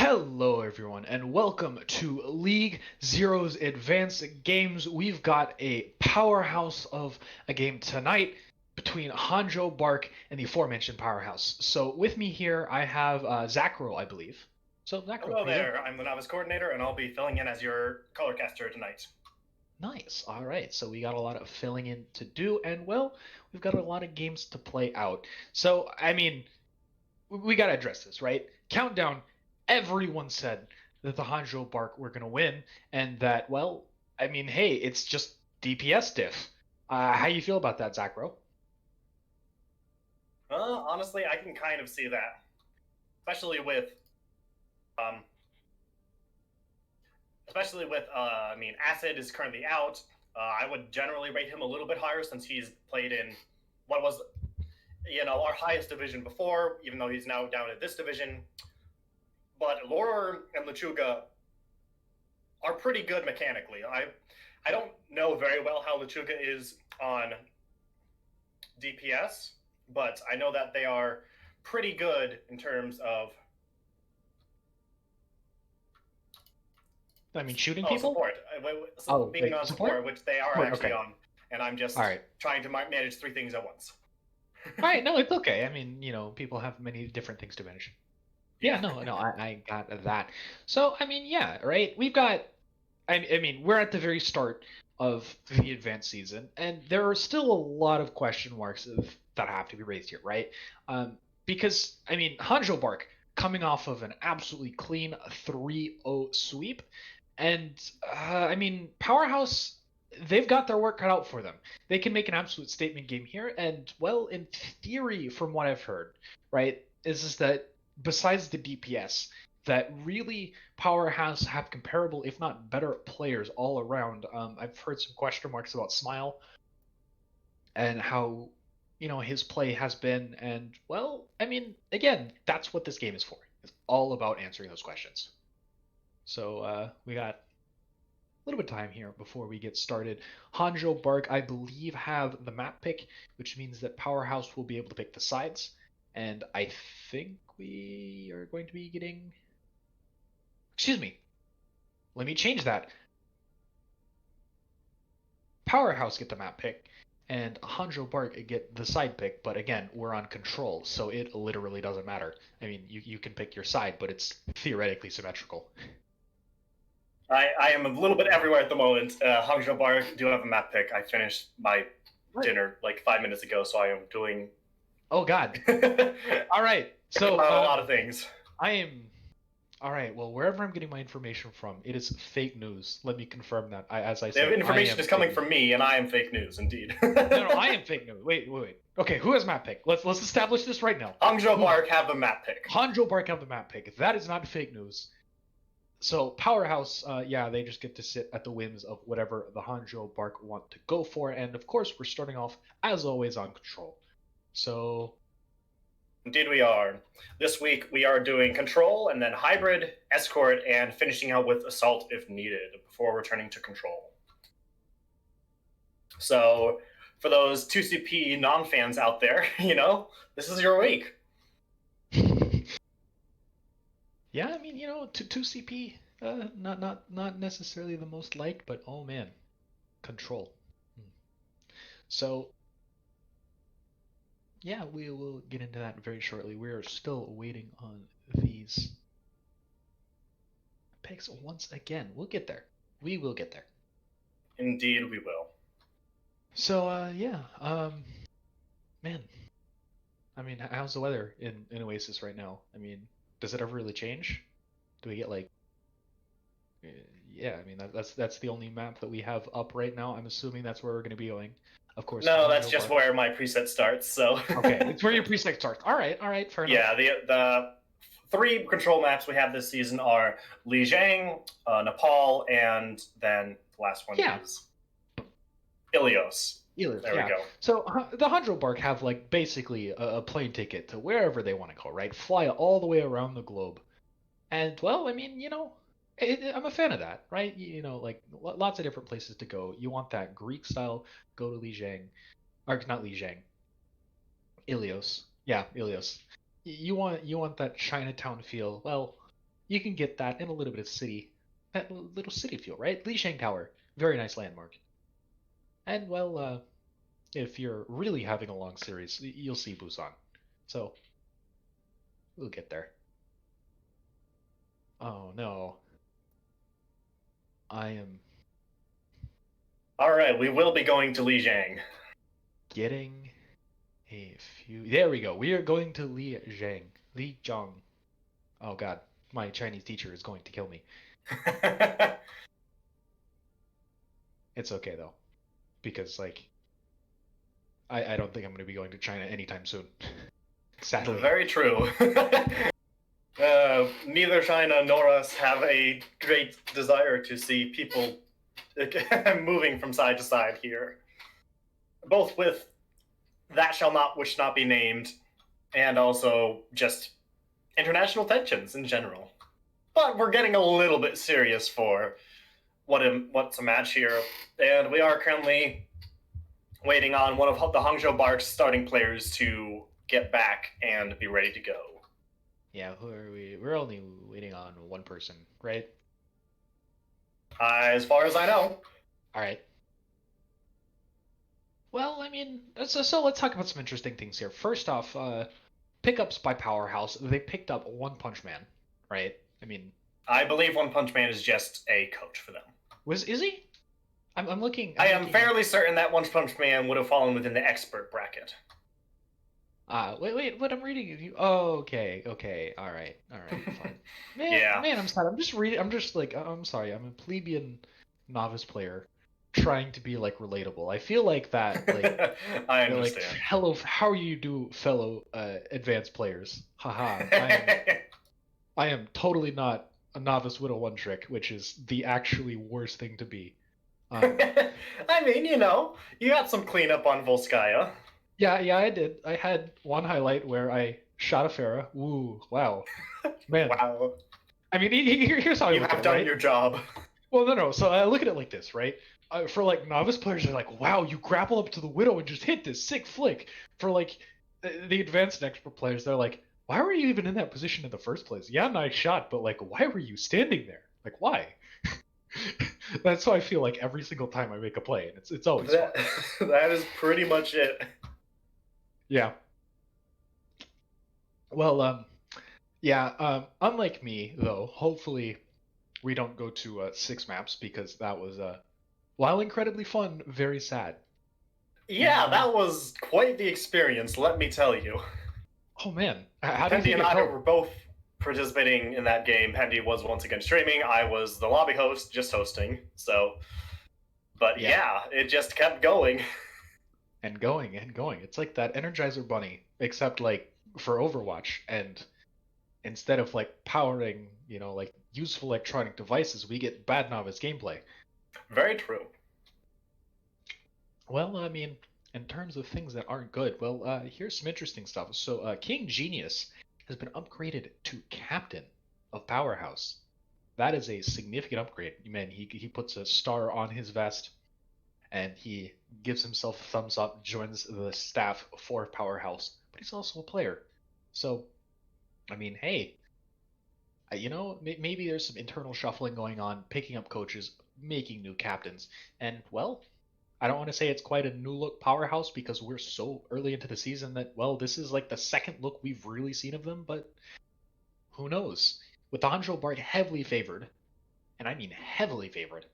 Hello, everyone, and welcome to League Zero's Advanced Games. We've got a powerhouse of a game tonight between Hangzhou Bark and the aforementioned Powerhouse. So, with me here, I have Zacro, I believe. So, Zacro, Hello how you doing? there, I'm the novice coordinator, and I'll be filling in as your color caster tonight. Nice. All right. So, we got a lot of filling in to do, and well, we've got a lot of games to play out. So, we got to address this, right? Countdown. Everyone said that the Hanzhou Bark were going to win, and that, well, hey, it's just DPS diff. How you feel about that, Zachro? Honestly, I can kind of see that, especially with, um, Acid is currently out. I would generally rate him a little bit higher since he's played in what was, our highest division before, even though he's now down at this division. But Lore and Lechuga are pretty good mechanically. I don't know very well how Lechuga is on DPS, but I know that they are pretty good in terms of Shooting people? support. Being on support, which they are Support, actually okay. on, and I'm just All right. trying to manage three things at once. All right. No, it's okay. People have many different things to manage. Yeah, no, I got that. So, yeah, right. We're at the very start of the advanced season, and there are still a lot of question marks that have to be raised here, right? Because, Hanjo Bark coming off of an absolutely clean 3-0 sweep, and, Powerhouse, they've got their work cut out for them. They can make an absolute statement game here, and, well, in theory, from what I've heard, right, is that besides the DPS, that really Powerhouse have comparable, if not better, players all around. I've heard some question marks about Smile and how his play has been, and well, again, that's what this game is for. It's all about answering those questions. So we got a little bit of time here before we get started. Hanjo Bark, I believe, have the map pick, which means that Powerhouse will be able to pick the sides, and I think we are going to be getting. Excuse me. Let me change that. Powerhouse get the map pick, and Hanjo Bark get the side pick, but again, we're on control, so it literally doesn't matter. You can pick your side, but it's theoretically symmetrical. I am a little bit everywhere at the moment. Hangzhou Bar do have a map pick. I finished my dinner like 5 minutes ago, so I am doing. Oh God! All right, so a lot of things. I am. All right. Well, wherever I'm getting my information from, it is fake news. Let me confirm that. As I said, the information is coming from me, and I am fake news, indeed. No, I am fake news. Wait. Okay, who has map pick? Let's establish this right now. Hangzhou Bark have the map pick. Hangzhou Bark have the map pick. That is not fake news. So Powerhouse, they just get to sit at the whims of whatever the Hangzhou Bark want to go for, and of course we're starting off as always on control. So. Indeed we are. This week we are doing control and then hybrid, escort, and finishing out with assault if needed before returning to control. So for those 2CP non-fans out there, this is your week. Yeah, 2CP, not necessarily the most liked, but oh man, control. So yeah, we will get into that very shortly. We are still waiting on these picks once again. We'll get there. We will get there. Indeed, we will. So, man. How's the weather in Oasis right now? Does it ever really change? Do we get yeah, that's the only map that we have up right now. I'm assuming that's where we're going to be going. Of course. No, that's just where my preset starts. So. Okay, it's where your preset starts. All right, fair enough. Yeah, the three control maps we have this season are Lijiang, Nepal, and then the last one is Ilios. There we go. So the Hangzhou Bark have basically a plane ticket to wherever they want to go, right? Fly all the way around the globe, and well, I'm a fan of that, right? Lots of different places to go. You want that Greek style? Go to Lijiang, or not Lijiang. Ilios, yeah, Ilios. You want that Chinatown feel? Well, you can get that in a little bit of city, that little city feel, right? Lijiang Tower, very nice landmark. And well, if you're really having a long series, you'll see Busan. So we'll get there. Oh no, I am All right, we will be going to Lijiang. getting a few. There we go. We are going to Lijiang. Lijiang. Oh god, my Chinese teacher is going to kill me. It's okay though, because like I don't think I'm going to be going to China anytime soon. Sadly. Very true. Neither China nor us have a great desire to see people moving from side to side here. Both with that shall not which not be named, and also just international tensions in general. But we're getting a little bit serious for what's a match here, and we are currently waiting on one of the Hangzhou Bark's starting players to get back and be ready to go. Yeah, who are we? We're only waiting on one person, right? As far as I know. All right. Well, I mean, so let's talk about some interesting things here. First off, pickups by Powerhouse. They picked up One Punch Man, right? I mean, I believe One Punch Man is just a coach for them. is he? I'm looking. I am fairly certain that One Punch Man would have fallen within the expert bracket. Wait, what I'm reading? Oh, okay, all right, fine. Man, Yeah. man, I'm sorry. I'm just reading. I'm just like, I'm sorry. I'm a plebeian novice player trying to be like relatable. I feel like that, like, I like, understand. hello, how you do, fellow advanced players? Haha. I am totally not a novice Widow One Trick, which is the actually worst thing to be. I mean, you know, you got some cleanup on Volskaya. Yeah, I did. I had one highlight where I shot a Pharah. Woo, wow, man. Wow. I mean, here's how I You look have at it, done right? your job. Well, no. So I look at it like this, right? For like novice players, they're like, "Wow, you grapple up to the Widow and just hit this sick flick." For like the advanced and expert players, they're like, "Why were you even in that position in the first place? Yeah, nice shot, but like, why were you standing there? Like, why?" That's how I feel like every single time I make a play, and it's always fun. That is pretty much it. Yeah. Well, yeah. Unlike me, though, hopefully we don't go to 6 maps because that was while incredibly fun, very sad. Yeah, that was quite the experience, let me tell you. Oh man, how do you Pendy think and it I felt? were both participating in that game. Pendy was once again streaming. I was the lobby host, just hosting. So, but yeah, it just kept going. And going and going. It's like that Energizer Bunny, except like for Overwatch. And instead of like powering, like useful electronic devices, we get bad novice gameplay. Very true. Well, I mean, in terms of things that aren't good, well, here's some interesting stuff. So, King Genius has been upgraded to captain of Powerhouse. That is a significant upgrade. Man, he puts a star on his vest, and he gives himself a thumbs up, joins the staff for Powerhouse, but he's also a player. So, I mean, hey, maybe there's some internal shuffling going on, picking up coaches, making new captains, and well, I don't want to say it's quite a new look Powerhouse because we're so early into the season that, well, this is like the second look we've really seen of them, but who knows? With the Hangzhou Bard heavily favored, and I mean heavily favored,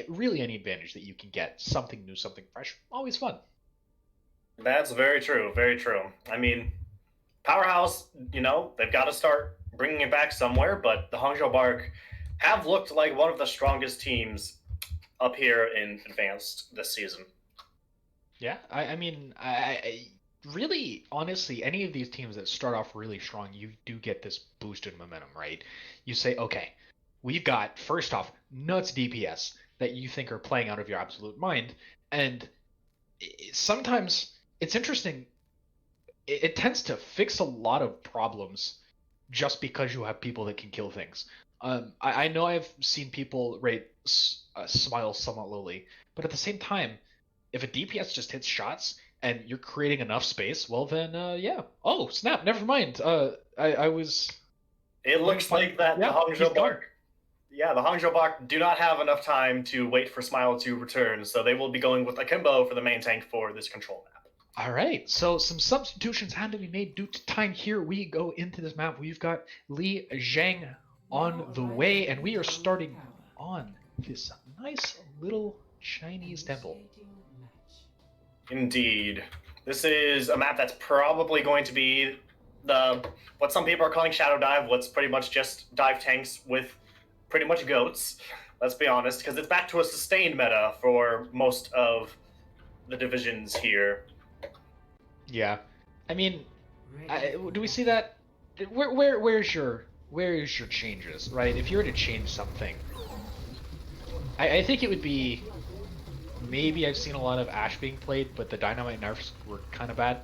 really any advantage that you can get, something new, something fresh, always fun. That's very true. Very true. I mean, Powerhouse, they've got to start bringing it back somewhere, but the Hangzhou Bark have looked like one of the strongest teams up here in Advanced this season. Yeah, I mean, I really, honestly, any of these teams that start off really strong, you do get this boosted momentum, right? You say, okay, we've got, first off, nuts DPS that you think are playing out of your absolute mind, and sometimes it's interesting. It tends to fix a lot of problems just because you have people that can kill things. I know I've seen people rate Smile somewhat lowly, but at the same time, if a DPS just hits shots and you're creating enough space, well then, yeah. Oh snap! Never mind. I was It looks like that Yeah, the he's Hangzhou gone. Bark. Yeah, the Hangzhou Bark do not have enough time to wait for Smile to return, so they will be going with Akimbo for the main tank for this control map. All right, so some substitutions had to be made due to time. Here we go into this map. We've got Li Zhang on the way, and we are starting on this nice little Chinese temple. Indeed. This is a map that's probably going to be the what some people are calling Shadow Dive, what's pretty much just dive tanks with pretty much goats, let's be honest, because it's back to a sustained meta for most of the divisions here. Yeah, I mean, do we see that? Where's your changes, right? If you were to change something, I think it would be maybe I've seen a lot of Ashe being played, but the Dynamite nerfs were kind of bad.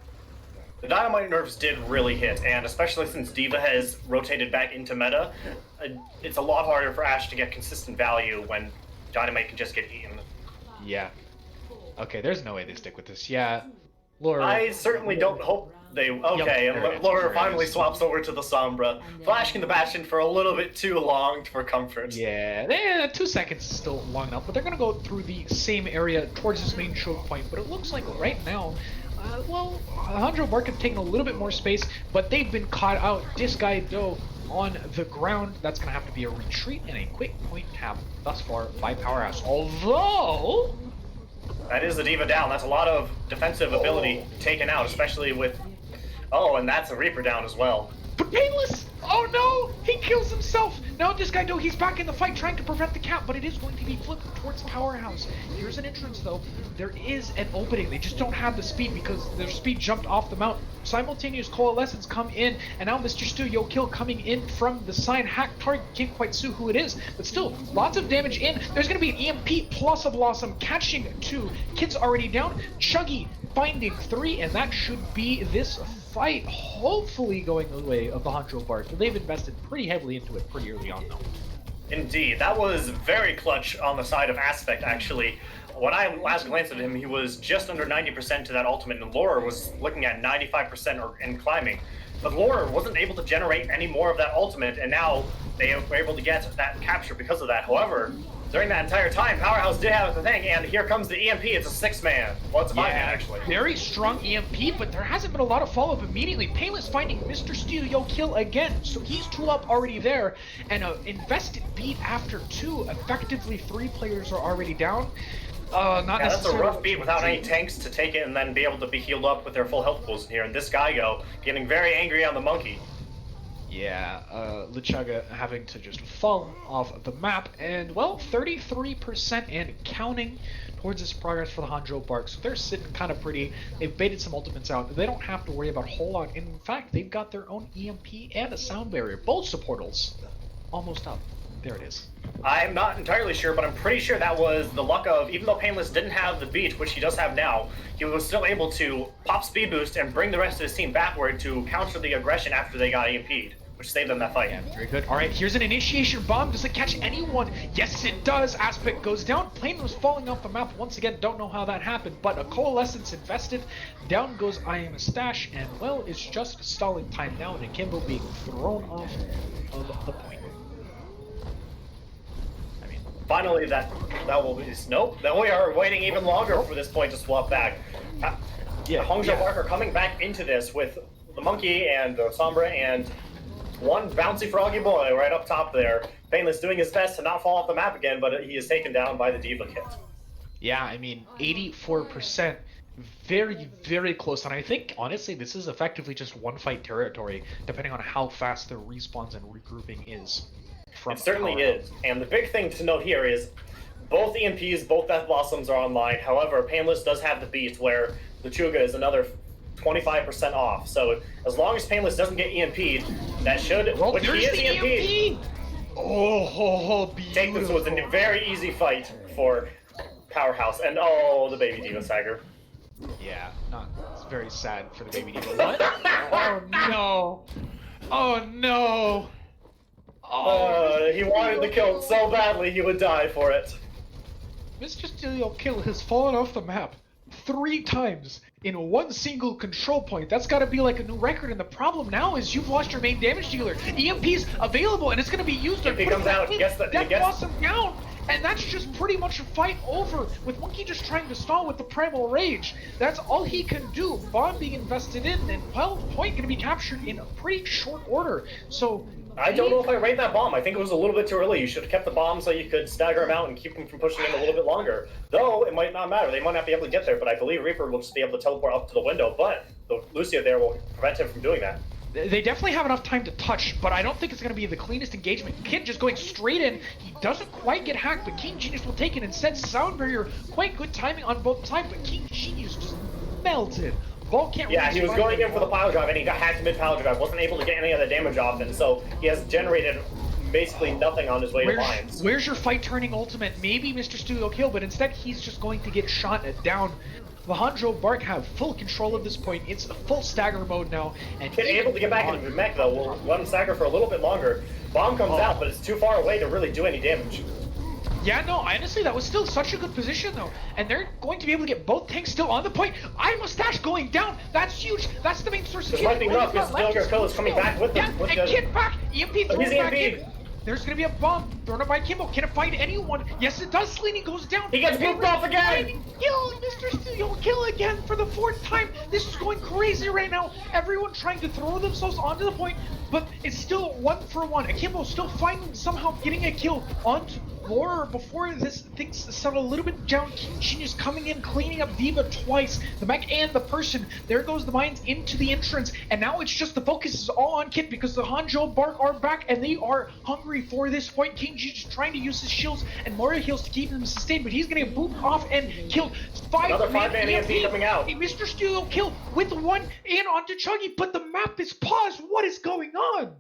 The Dynamite nerfs did really hit, and especially since D.Va has rotated back into meta, it's a lot harder for Ashe to get consistent value when Dynamite can just get eaten. Yeah. Okay, there's no way they stick with this. Yeah, Laura. I certainly don't hope they... Okay, Yep, and Laura finally swaps over to the Sombra, flashing the Bastion for a little bit too long for comfort. Yeah, 2 seconds is still long enough, but they're going to go through the same area towards this main choke point, but it looks like right now... well, Hangzhou Bark have taken a little bit more space, but they've been caught out. Disguised though on the ground. That's going to have to be a retreat and a quick point tap thus far by Powerhouse. Although... That is the D.Va down. That's a lot of defensive ability taken out, especially with... Oh, and that's a Reaper down as well. But Painless! Oh no! He kills himself! Now this guy, though, he's back in the fight trying to prevent the cap, but it is going to be flipped towards Powerhouse. Here's an entrance, though. There is an opening. They just don't have the speed because their speed jumped off the mount. Simultaneous coalescence come in, and now Mr. Studio Kill coming in from the side. Hack target can't quite see who it is, but still, lots of damage in. There's going to be an EMP plus a Blossom catching 2. Kid's already down. Chuggy finding 3, and that should be this fight, hopefully going the way of the Hangzhou Bark. They've invested pretty heavily into it pretty early on, though. Indeed, that was very clutch on the side of Aspect, actually. When I last glanced at him, he was just under 90% to that ultimate, and Laura was looking at 95% and climbing. But Laura wasn't able to generate any more of that ultimate, and now they were able to get that capture because of that. However, during that entire time, Powerhouse did have the thing, and here comes the EMP. It's a 6-man. Well, it's a 5-man, actually. Very strong EMP, but there hasn't been a lot of follow-up immediately. Painless finding Mr. Studio Kill again, so he's 2 up already there, and an invested beat after 2. Effectively, 3 players are already down. That's a rough beat without any tanks to take it and then be able to be healed up with their full health pools in here. And this guy getting very angry on the monkey. Yeah, Lichaga having to just fall off the map, and well, 33% and counting towards this progress for the Hangzhou Bark. So they're sitting kind of pretty. They've baited some ultimates out. They don't have to worry about a whole lot. In fact, they've got their own EMP and a sound barrier. Both supportals almost up. There it is. I'm not entirely sure, but I'm pretty sure that was the luck of, even though Painless didn't have the beat, which he does have now, he was still able to pop speed boost and bring the rest of his team backward to counter the aggression after they got EMP'd, which saved them that fight. Yeah, very good. All right, here's an initiation bomb. Does it catch anyone? Yes, it does. Aspect goes down. Plane was falling off the map once again. Don't know how that happened, but a coalescence invested. Down goes I Am a Stash, and well, it's just stalling time now, and Akimbo being thrown off of the point. Finally, that will be... Nope, then we are waiting even longer for this point to swap back. Hangzhou Bark are coming back into this with the monkey and the Sombra and one bouncy froggy boy right up top there. Painless doing his best to not fall off the map again, but he is taken down by the D.Va kit. Yeah, I mean, 84%. Very, very close. And I think, honestly, this is effectively just one-fight territory, depending on how fast their respawns and regrouping is. It certainly is. And the big thing to note here is both EMPs, both Death Blossoms are online. However, Painless does have the beat where the Chuga is another 25% off. So as long as Painless doesn't get EMP'd, that should... Well, which he is EMP'd! Oh, beautiful. Take this was a very easy fight for Powerhouse. And oh, the baby D.Va stagger. Yeah, it's very sad for the baby D.Va. What? Oh, no. Oh, no. He wanted the kill so badly he would die for it. Mr. Studio Kill has fallen off the map. 3 times in one single control point. That's got to be like a new record. And the problem now is you've lost your main damage dealer. EMP's available, and it's going to be used. If he comes out, Death Blossom down. And that's just pretty much a fight over, with Monkey just trying to stall with the Primal Rage. That's all he can do. Bomb being invested in, and point going to be captured in a pretty short order. So I don't know if I rate that bomb. I think it was a little bit too early. You should have kept the bomb so you could stagger him out and keep him from pushing in a little bit longer. Though, it might not matter. They might not be able to get there, but I believe Reaper will just be able to teleport up to the window, but the Lucio there will prevent him from doing that. They definitely have enough time to touch, but I don't think it's going to be the cleanest engagement. Kid just going straight in. He doesn't quite get hacked, but King Genius will take it and send Sound Barrier. Quite good timing on both sides, but King Genius just melted. Ball can't Yeah, he was going in for the pile drive, and he got hacked mid-pile drive. Wasn't able to get any other damage off, and so he has generated basically nothing on his way to Lions. Where's your fight turning ultimate? Maybe Mr. Stu will kill, but instead he's just going to get shot down. The Hangzhou Bark have full control of this point. It's a full stagger mode now. And Kid able to get back into the mech, though. We'll let him stagger for a little bit longer. Bomb comes out, but it's too far away to really do any damage. Yeah, no, honestly, that was still such a good position, though. And they're going to be able to get both tanks still on the point. Mustache going down. That's huge. That's the main source of lightning rough. His Kill is coming back with them. Yeah, and Kid back. EMP thrown back in. EMP. There's going to be a bomb thrown up by Kimbo. Can it find anyone? Yes, it does. Sleeny goes down. He gets moved off again. Kill, Mr. Stu, kill again for the 4th time. This is going crazy right now. Everyone trying to throw themselves onto the point, but it's still 1-for-1. Akimbo still finding somehow getting a kill onto Lore before this things settle a little bit down. King Genius coming in, cleaning up Diva twice. The mech and the person. There goes the mines into the entrance, and now it's just the focus is all on Kit because the Hangzhou Bark are back and they are hungry for this point. King Genius trying to use his shields and Moria heals to keep him sustained, but he's gonna get booped off and killed. Another 5-man EMP coming out. Mr. Studio kill with 1 in onto Chuggy, but the map is paused. What is going on?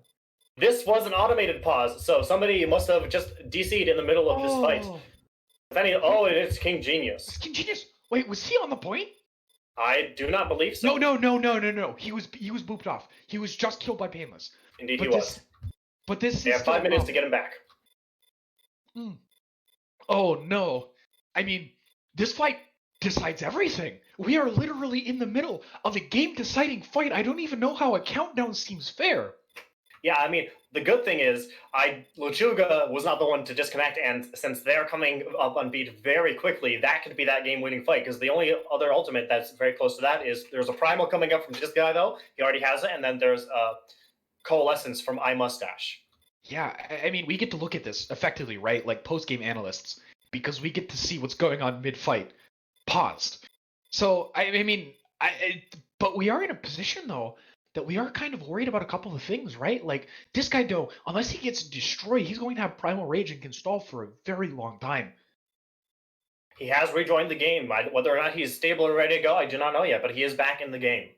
This was an automated pause, so somebody must have just DC'd in the middle of this fight. It's King Genius. It's King Genius. Wait, was he on the point? I do not believe so. No. He was booped off. He was just killed by Painless. Indeed, he was. But this they is have 5 minutes to get him back. Oh no. I mean, this fight decides everything. We are literally in the middle of a game-deciding fight. I don't even know how a countdown seems fair. Yeah, I mean, the good thing is, Luchuga was not the one to disconnect, and since they're coming up on beat very quickly, that could be that game-winning fight, because the only other ultimate that's very close to that is, there's a Primal coming up from this guy, though, he already has it, and then there's Coalescence from Mustache. Yeah, I mean, we get to look at this effectively, right, like post-game analysts, because we get to see what's going on mid-fight, paused. So, but we are in a position, though, that we are kind of worried about a couple of things, right? Like, this guy, though, unless he gets destroyed, he's going to have Primal Rage and can stall for a very long time. He has rejoined the game. Whether or not he's stable and ready to go, I do not know yet, but he is back in the game.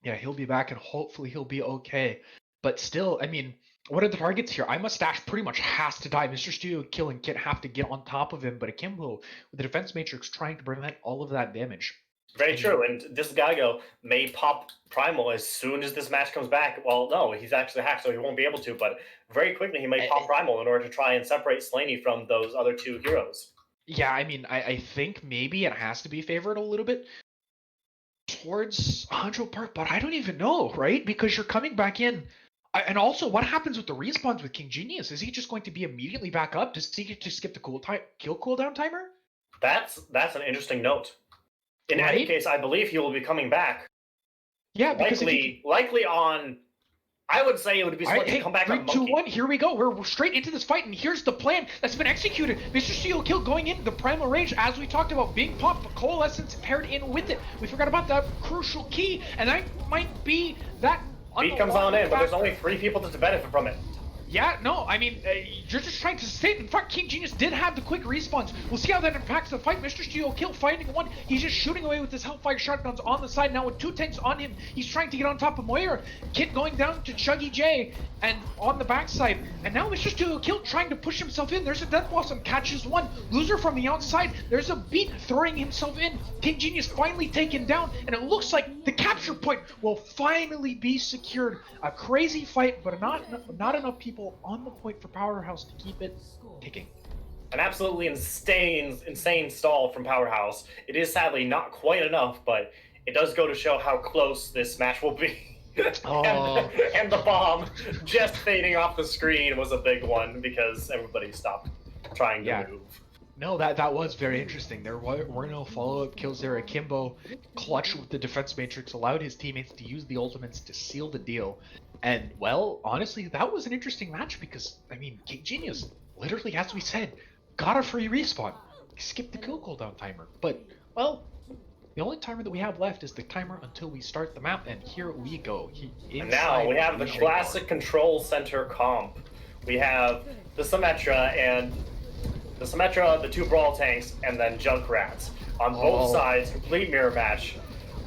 Yeah, he'll be back, and hopefully he'll be okay. But still, I mean, what are the targets here? Mustache pretty much has to die. Mr. Studio Kill and Kit have to get on top of him, but Akimbo, with the Defense Matrix, trying to prevent all of that damage. Very true, and this Gago may pop Primal as soon as this match comes back. Well, no, he's actually hacked, so he won't be able to, but very quickly he may pop Primal in order to try and separate Slaney from those other 2 heroes. Yeah, I mean, I think maybe it has to be favored a little bit towards Hangzhou Park, but I don't even know, right? Because you're coming back in. And also, what happens with the respawns with King Genius? Is he just going to be immediately back up? Does he get to skip the kill cooldown timer? That's an interesting note. In any case, I believe he will be coming back. Yeah, because likely on. I would say it would be smart to come back on Monkey. 3, 2, 1, here we go. We're straight into this fight, and here's the plan that's been executed. Mr. Steel Kill going into the Primal Rage, as we talked about, being popped, but Coalescence paired in with it. We forgot about that crucial key, and that might be that. Beat comes on in, but there's only 3 people to benefit from it. Yeah, no, I mean, you're just trying to sustain. In fact, King Genius did have the quick respawns. We'll see how that impacts the fight. Mr. Steel Kill finding 1. He's just shooting away with his Hellfire shotguns on the side now with 2 tanks on him. He's trying to get on top of Moira. Kit going down to Chuggy J and on the backside. And now Mr. Steel Kill trying to push himself in. There's a Death Blossom, catches 1. Loser from the outside. There's a Beat throwing himself in. King Genius finally taken down. And it looks like the capture point will finally be secured. A crazy fight, but not enough people on the point for Powerhouse to keep it ticking. An absolutely insane stall from Powerhouse. It is sadly not quite enough, but it does go to show how close this match will be. Oh. and the bomb just fading off the screen was a big one because everybody stopped trying to move. No, that was very interesting. There were no follow-up kills there. Akimbo, clutch with the defense matrix, allowed his teammates to use the ultimates to seal the deal. And, well, honestly, that was an interesting match because, I mean, Genius literally, as we said, got a free respawn. Skip the kill cooldown timer. But, well, the only timer that we have left is the timer until we start the map, and here we go. And now we have the classic control center comp. We have the Symmetra, the two Brawl tanks, and then Junkrats. On both sides, complete mirror match.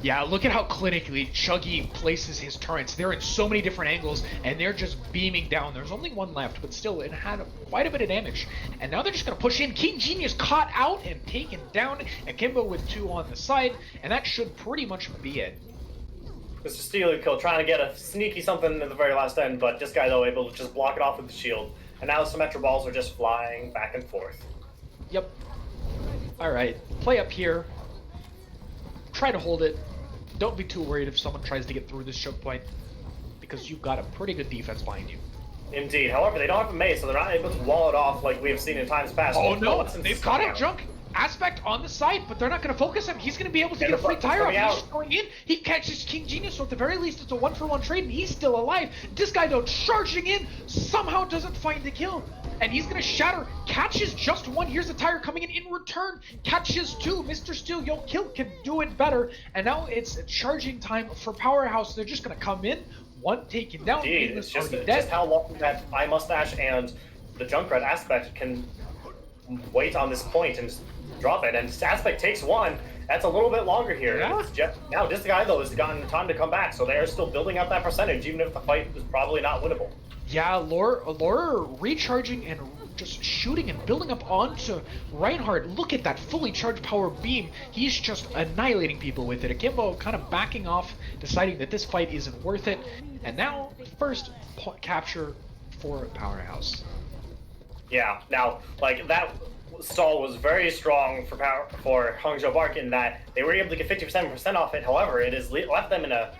Yeah, look at how clinically Chuggy places his turrets. They're in so many different angles, and they're just beaming down. There's only one left, but still, it had quite a bit of damage. And now they're just going to push in. King Genius caught out and taken down. Akimbo with 2 on the side, and that should pretty much be it. Mr. Steely Kill trying to get a sneaky something at the very last end, but this guy, though, able to just block it off with the shield. And now the Symmetra balls are just flying back and forth. Yep. Alright, play up here. Try to hold it. Don't be too worried if someone tries to get through this choke point, because you've got a pretty good defense behind you. Indeed. However, they don't have a mace, so they're not able to wall it off like we have seen in times past. Oh no, they've got a junk aspect on the side, but they're not going to focus him. He's going to be able to get a free tire off. He's just going in. He catches King Genius, so at the very least it's a 1-for-1 trade, and he's still alive. This guy, though, charging in, somehow doesn't find the kill. And he's going to shatter, catches just 1. Here's the tire coming in return, catches 2. Mr. Steel Yo Kill can do it better. And now it's charging time for Powerhouse. They're just going to come in, 1 taken down. Indeed, it's just how long that Eye Mustache and the Junkrat aspect can wait on this point and drop it. And Aspect takes 1. That's a little bit longer here. Yeah. Now this guy, though, has gotten time to come back, so they are still building up that percentage, even if the fight is probably not winnable. Yeah, Lore recharging and just shooting and building up onto Reinhardt. Look at that fully charged power beam. He's just annihilating people with it. Akimbo kind of backing off, deciding that this fight isn't worth it. And now, first capture for Powerhouse. Yeah, now, like, that stall was very strong for Hangzhou Bark in that they were able to get 57% off it. However, it has left them in a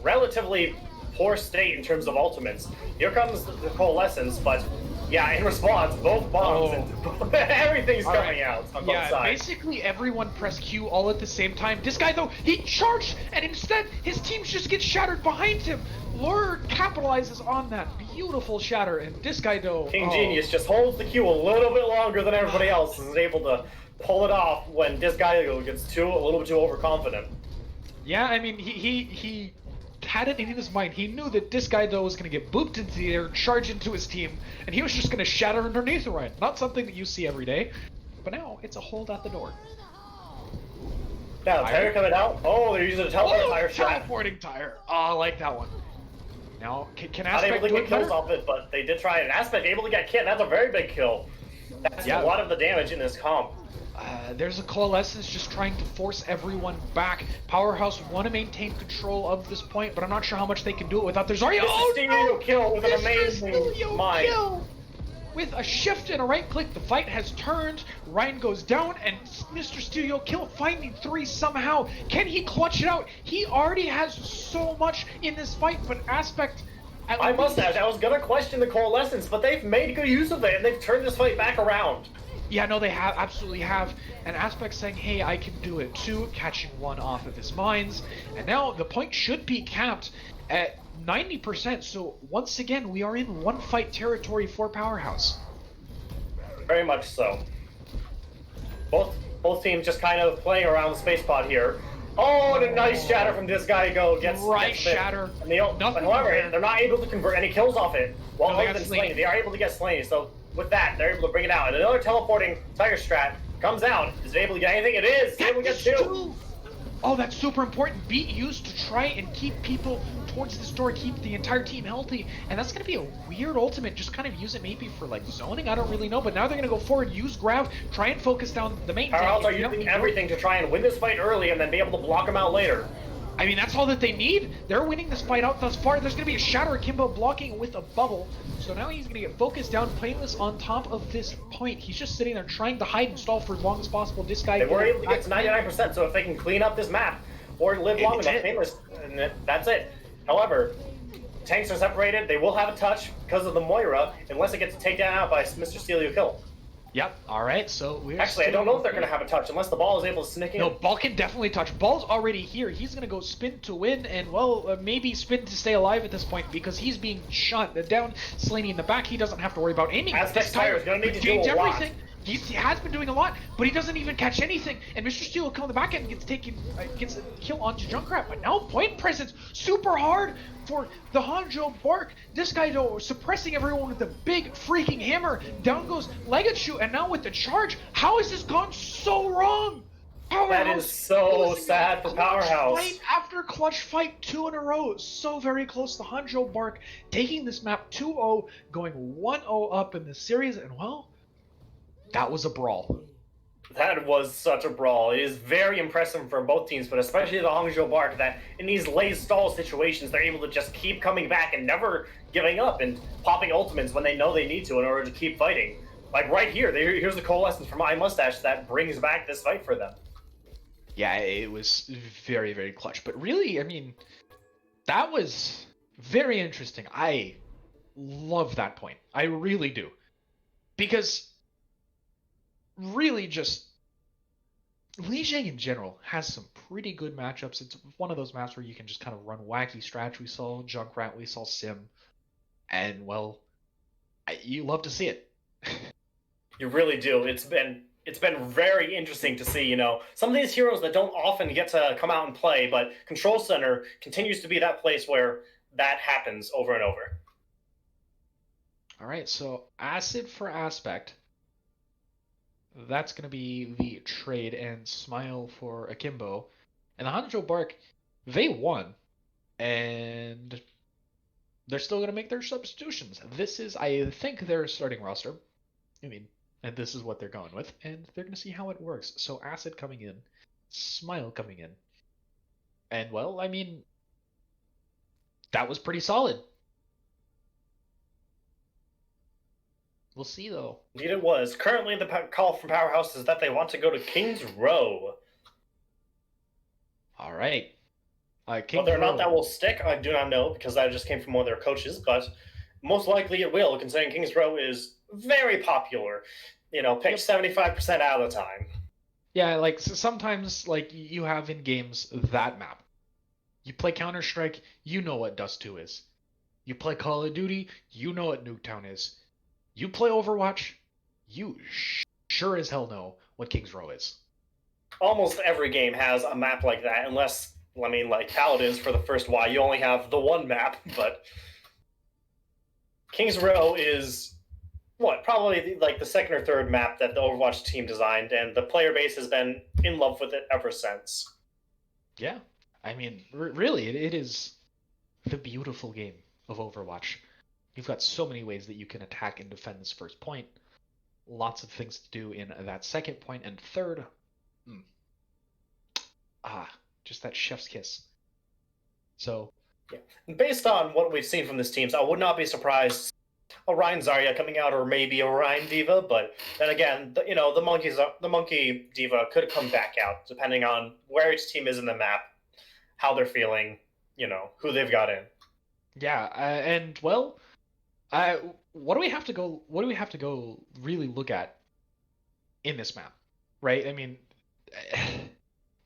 relatively poor state in terms of ultimates. Here comes the coalescence, but yeah, in response, both bombs and everything's coming out on both sides. Basically everyone pressed Q all at the same time. This guy, though, he charged, and instead his teams just get shattered behind him. Lure capitalizes on that beautiful shatter, and this guy, though, King Genius just holds the Q a little bit longer than everybody else and is able to pull it off when this guy gets a little bit too overconfident. Yeah, I mean, he had it in his mind. He knew that this guy, though, was going to get booped into the air, charge into his team, and he was just going to shatter underneath the Ryan. Not something that you see every day, but now it's a hold at the door. Now, tire coming out. Oh, they're using a teleporting tire shot. Teleporting tire. Oh, I like that one. Now, can Aspect not able to do get it kills better? off it, but they did try it. Aspect able to get Kit. That's a very big kill. That's a lot of the damage in this comp. There's a coalescence just trying to force everyone back. Powerhouse want to maintain control of this point, but I'm not sure how much they can do it without their Zarya. Oh no! Kill with an amazing mine. Kill. With a shift and a right click, the fight has turned. Ryan goes down, and Mr. Studio Kill finding 3 somehow. Can he clutch it out? He already has so much in this fight, but Aspect... I was gonna question the coalescence, but they've made good use of it, and they've turned this fight back around. Yeah, no, they absolutely have. And Aspect saying, hey, I can do it too, catching 1 off of his mines. And now the point should be capped at 90%, so once again, we are in 1-fight territory for Powerhouse. Very much so. Both teams just kind of playing around the space pod here. Oh, and a nice shatter from this guy gets shatter. And however, they're not able to convert any kills off it. Well, other than Slain, they are able to get Slain, so with that, they're able to bring it out. And another teleporting Tiger Strat comes out. Is it able to get anything? It is! It's able to get 2! Oh, that's super important. Beat used to try and keep people towards this door, keep the entire team healthy. And that's going to be a weird ultimate. Just kind of use it maybe for, like, zoning. I don't really know. But now they're going to go forward, use Grav, try and focus down the main tank. Powerhouse are using everything to try and win this fight early and then be able to block them out later. I mean, that's all that they need. They're winning this fight out thus far. There's going to be a Shatter Akimbo blocking with a bubble. So now he's going to get focused down, Painless on top of this point. He's just sitting there trying to hide and stall for as long as possible. This guy... They were able to get to 99%, so if they can clean up this map or live long enough, Painless, that's it. However, tanks are separated. They will have a touch because of the Moira, unless it gets taken out by Mr. Steelio Kill. Yep, alright, so we're... Actually, I don't know if they're going to have a touch, unless the ball is able to sneak in. No, Ball can definitely touch. Ball's already here. He's going to go spin to win, and, well, maybe spin to stay alive at this point, because he's being shot down. Slaney in the back, he doesn't have to worry about aiming. Aztec Tire is going to need to do a lot. He has been doing a lot, but he doesn't even catch anything. And Mr. Steel will come on the back end and gets a kill onto Junkrat. But now point presence super hard for the Hangzhou Bark. This guy though suppressing everyone with a big freaking hammer. Down goes Legachu, and now with the charge. How has this gone so wrong? Powerhouse, that is so sad for Powerhouse. Fight after clutch fight 2 in a row. So very close. The Hangzhou Bark taking this map 2-0, going 1-0 up in the series, and well, that was a brawl. That was such a brawl. It is very impressive for both teams, but especially the Hangzhou Bark, that in these late stall situations, they're able to just keep coming back and never giving up and popping ultimates when they know they need to in order to keep fighting. Like right here, here's the coalescence from iMustache that brings back this fight for them. Yeah, it was very, very clutch. But really, I mean, that was very interesting. I love that point. I really do. Because really just Lijiang in general has some pretty good matchups. It's one of those maps where you can just kind of run wacky strat. We saw Junkrat, we saw Sim, and well, you love to see it. You really do. It's been very interesting to see, you know, some of these heroes that don't often get to come out and play, but Control Center continues to be that place where that happens over and over. All right, so Acid for Aspect. That's going to be the trade, and Smile for Akimbo. And the Hangzhou Bark, they won, and they're still going to make their substitutions. This is, I think, their starting roster. I mean, and this is what they're going with, and they're going to see how it works. So Acid coming in, Smile coming in. And, well, I mean, that was pretty solid. We'll see, though. Indeed it was. Currently, the call from Powerhouse is that they want to go to King's Row. All right. Whether or not that will stick, I do not know, because that just came from one of their coaches, but most likely it will, considering King's Row is very popular. You know, picked 75% out of the time. Yeah, like, sometimes, like, you have in games that map. You play Counter-Strike, you know what Dust 2 is. You play Call of Duty, you know what Nuketown is. You play Overwatch, you sure as hell know what King's Row is. Almost every game has a map like that, unless, I mean, like Paladins for the first while, you only have the one map, but King's Row is, probably like the second or third map that the Overwatch team designed, and the player base has been in love with it ever since. Yeah, I mean, really, it is the beautiful game of Overwatch. You've got so many ways that you can attack and defend this first point. Lots of things to do in that second point, and third, just that chef's kiss. So, yeah. Based on what we've seen from this team, I would not be surprised Orion Zarya coming out, or maybe Orion Diva. But then again, the Monkey Diva could come back out depending on where each team is in the map, how they're feeling, who they've got in. Yeah, and well. What do we have to go really look at in this map, right? I mean,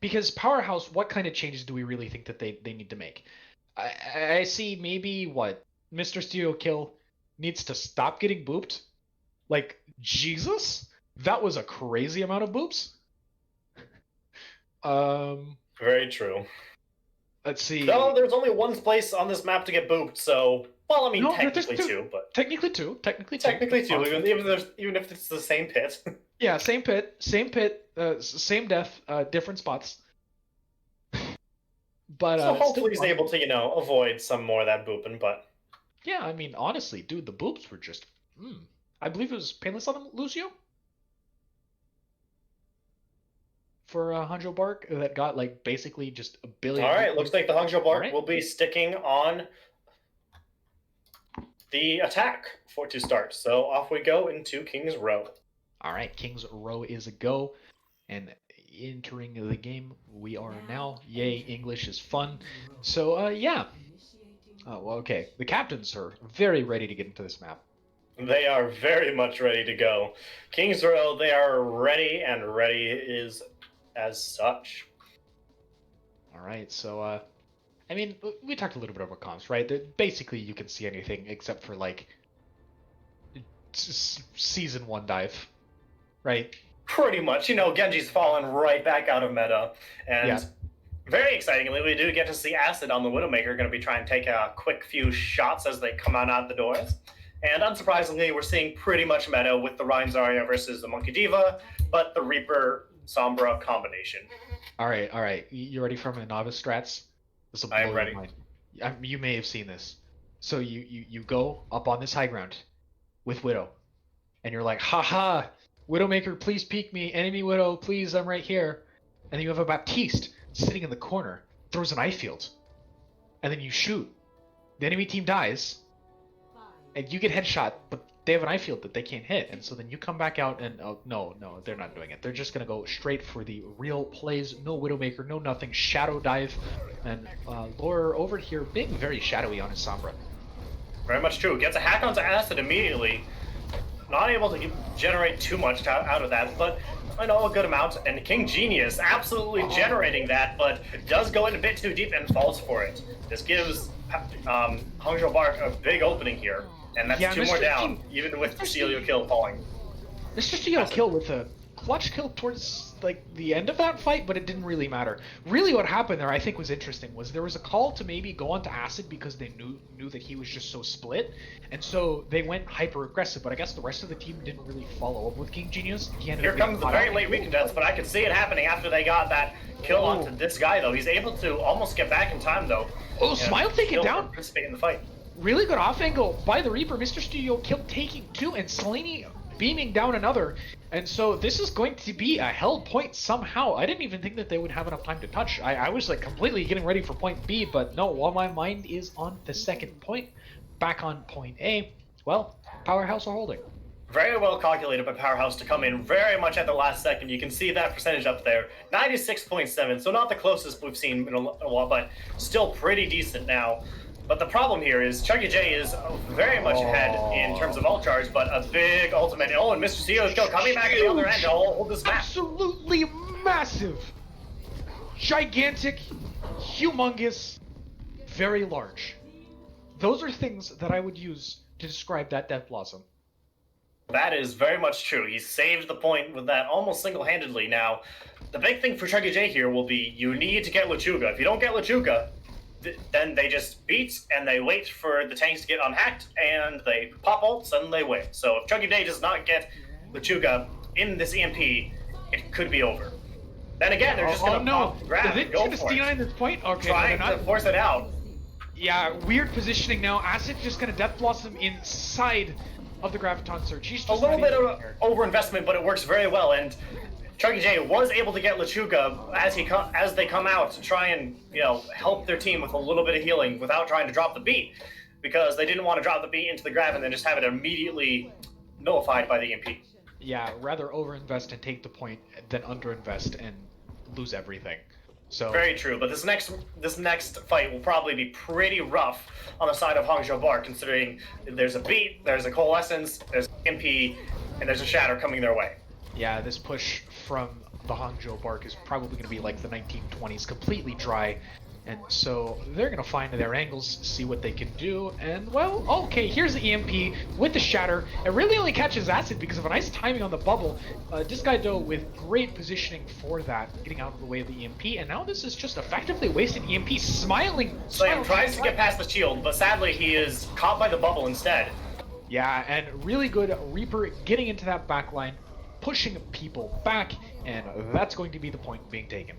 because Powerhouse, what kind of changes do we really think that they need to make? I see maybe Mr. Stereo Kill needs to stop getting booped. Like, Jesus? That was a crazy amount of boops. Very true. Let's see. No, there's only one place on this map to get booped, so... Well, I mean, no, technically two, but... Technically two, even if it's the same pit. Yeah, same pit, same death, different spots. But so hopefully he's able to, avoid some more of that booping, but... Yeah, I mean, honestly, dude, the boops were just... I believe it was Painless on Lucio? for Hangzhou Bark that got like basically just a billion. All right, looks like the Hangzhou Bark Right. will be sticking on the attack for to start. So off we go into King's Row. All right, King's Row is a go, and entering the game we are now. Yay, English is fun. So yeah. Oh, well, okay. The captains are very ready to get into this map. They are very much ready to go. King's Row, they are ready, and ready is as such. All right, so I mean, we talked a little bit about comps, right? Basically, you can see anything except for like season 1 dive, right? Pretty much, Genji's fallen right back out of meta, and Yeah. very excitingly, we do get to see Acid on the Widowmaker going to be trying to take a quick few shots as they come out the doors. And unsurprisingly, we're seeing pretty much meta with the Rein Zarya versus the Monkey Diva, but the Reaper Sombra combination. All right. You ready for my novice strats? This will blow I'm ready. your mind. You may have seen this. So you go up on this high ground with Widow, and you're like, haha, Widowmaker, please peek me. Enemy Widow, please, I'm right here. And then you have a Baptiste sitting in the corner, throws an eye field, and then you shoot. The enemy team dies, and you get headshot, but they have an eye field that they can't hit, and so then you come back out and no, they're not doing it. They're just gonna go straight for the real plays. No Widowmaker, no nothing. Shadow dive, and Lore over here being very shadowy on his Sombra. Very much true. Gets a hack onto Acid immediately. Not able to generate too much out of that, but I know a good amount. And King Genius absolutely generating that, but does go in a bit too deep and falls for it. This gives Hangzhou Bark a big opening here, and that's two more down, even with Cecilio kill falling. Mr. Steele kill with a clutch kill towards like the end of that fight, but it didn't really matter. Really what happened there I think was interesting was there was a call to maybe go onto Acid because they knew that he was just so split, and so they went hyper aggressive, but I guess the rest of the team didn't really follow up with King Genius. Here comes the very late recondensed, but I could see it happening after they got that kill onto this guy though. He's able to almost get back in time though. Oh, Smile taken down. Participate in the fight. Really good off angle by the Reaper. Mr. Studio kill taking 2 and Slaney beaming down another. And so this is going to be a held point somehow. I didn't even think that they would have enough time to touch. I was like completely getting ready for point B, but no, while my mind is on the second point, back on point A, well, Powerhouse are holding. Very well calculated by Powerhouse to come in very much at the last second. You can see that percentage up there, 96.7, so not the closest we've seen in a while, but still pretty decent now. But the problem here is Chuggy J is very much ahead in terms of ult charge, but a big ultimate. Oh, and Mr. Ceo's kill coming back at the other end to hold this map. Absolutely massive. Gigantic, humongous, very large. Those are things that I would use to describe that Death Blossom. That is very much true. He saved the point with that almost single-handedly. Now, the big thing for Chuggy J here will be you need to get Lechuga. If you don't get Lechuga, then they just beat and they wait for the tanks to get unhacked and they pop ults and they win. So if Chuggy J does not get Lechuga in this EMP, it could be over. Then again, they're just going to pop, grab, is it go just for Dina it. in this point? Okay, Trying to force it out. Yeah, weird positioning now. Acid just going to Death Blossom inside of the Graviton Surge. He's just a little bit of overinvestment, but it works very well. And Chuggy J was able to get Lechuga as they come out to try and help their team with a little bit of healing without trying to drop the beat, because they didn't want to drop the beat into the Grav and then just have it immediately nullified by the EMP. Yeah, rather overinvest and take the point than underinvest and lose everything. So very true, but this next fight will probably be pretty rough on the side of Hangzhou Bark, considering there's a beat, there's a coalescence, there's EMP, and there's a shatter coming their way. Yeah, this push from the Hangzhou Bark is probably going to be like the 1920s, completely dry. And so they're going to find their angles, see what they can do, and well, okay, here's the EMP with the shatter. It really only catches Acid because of a nice timing on the bubble. Disguido with great positioning for that, getting out of the way of the EMP, and now this is just effectively wasted EMP, smiling. Slam tries to get past the shield, but sadly he is caught by the bubble instead. Yeah, and really good Reaper getting into that backline, pushing people back, and that's going to be the point being taken.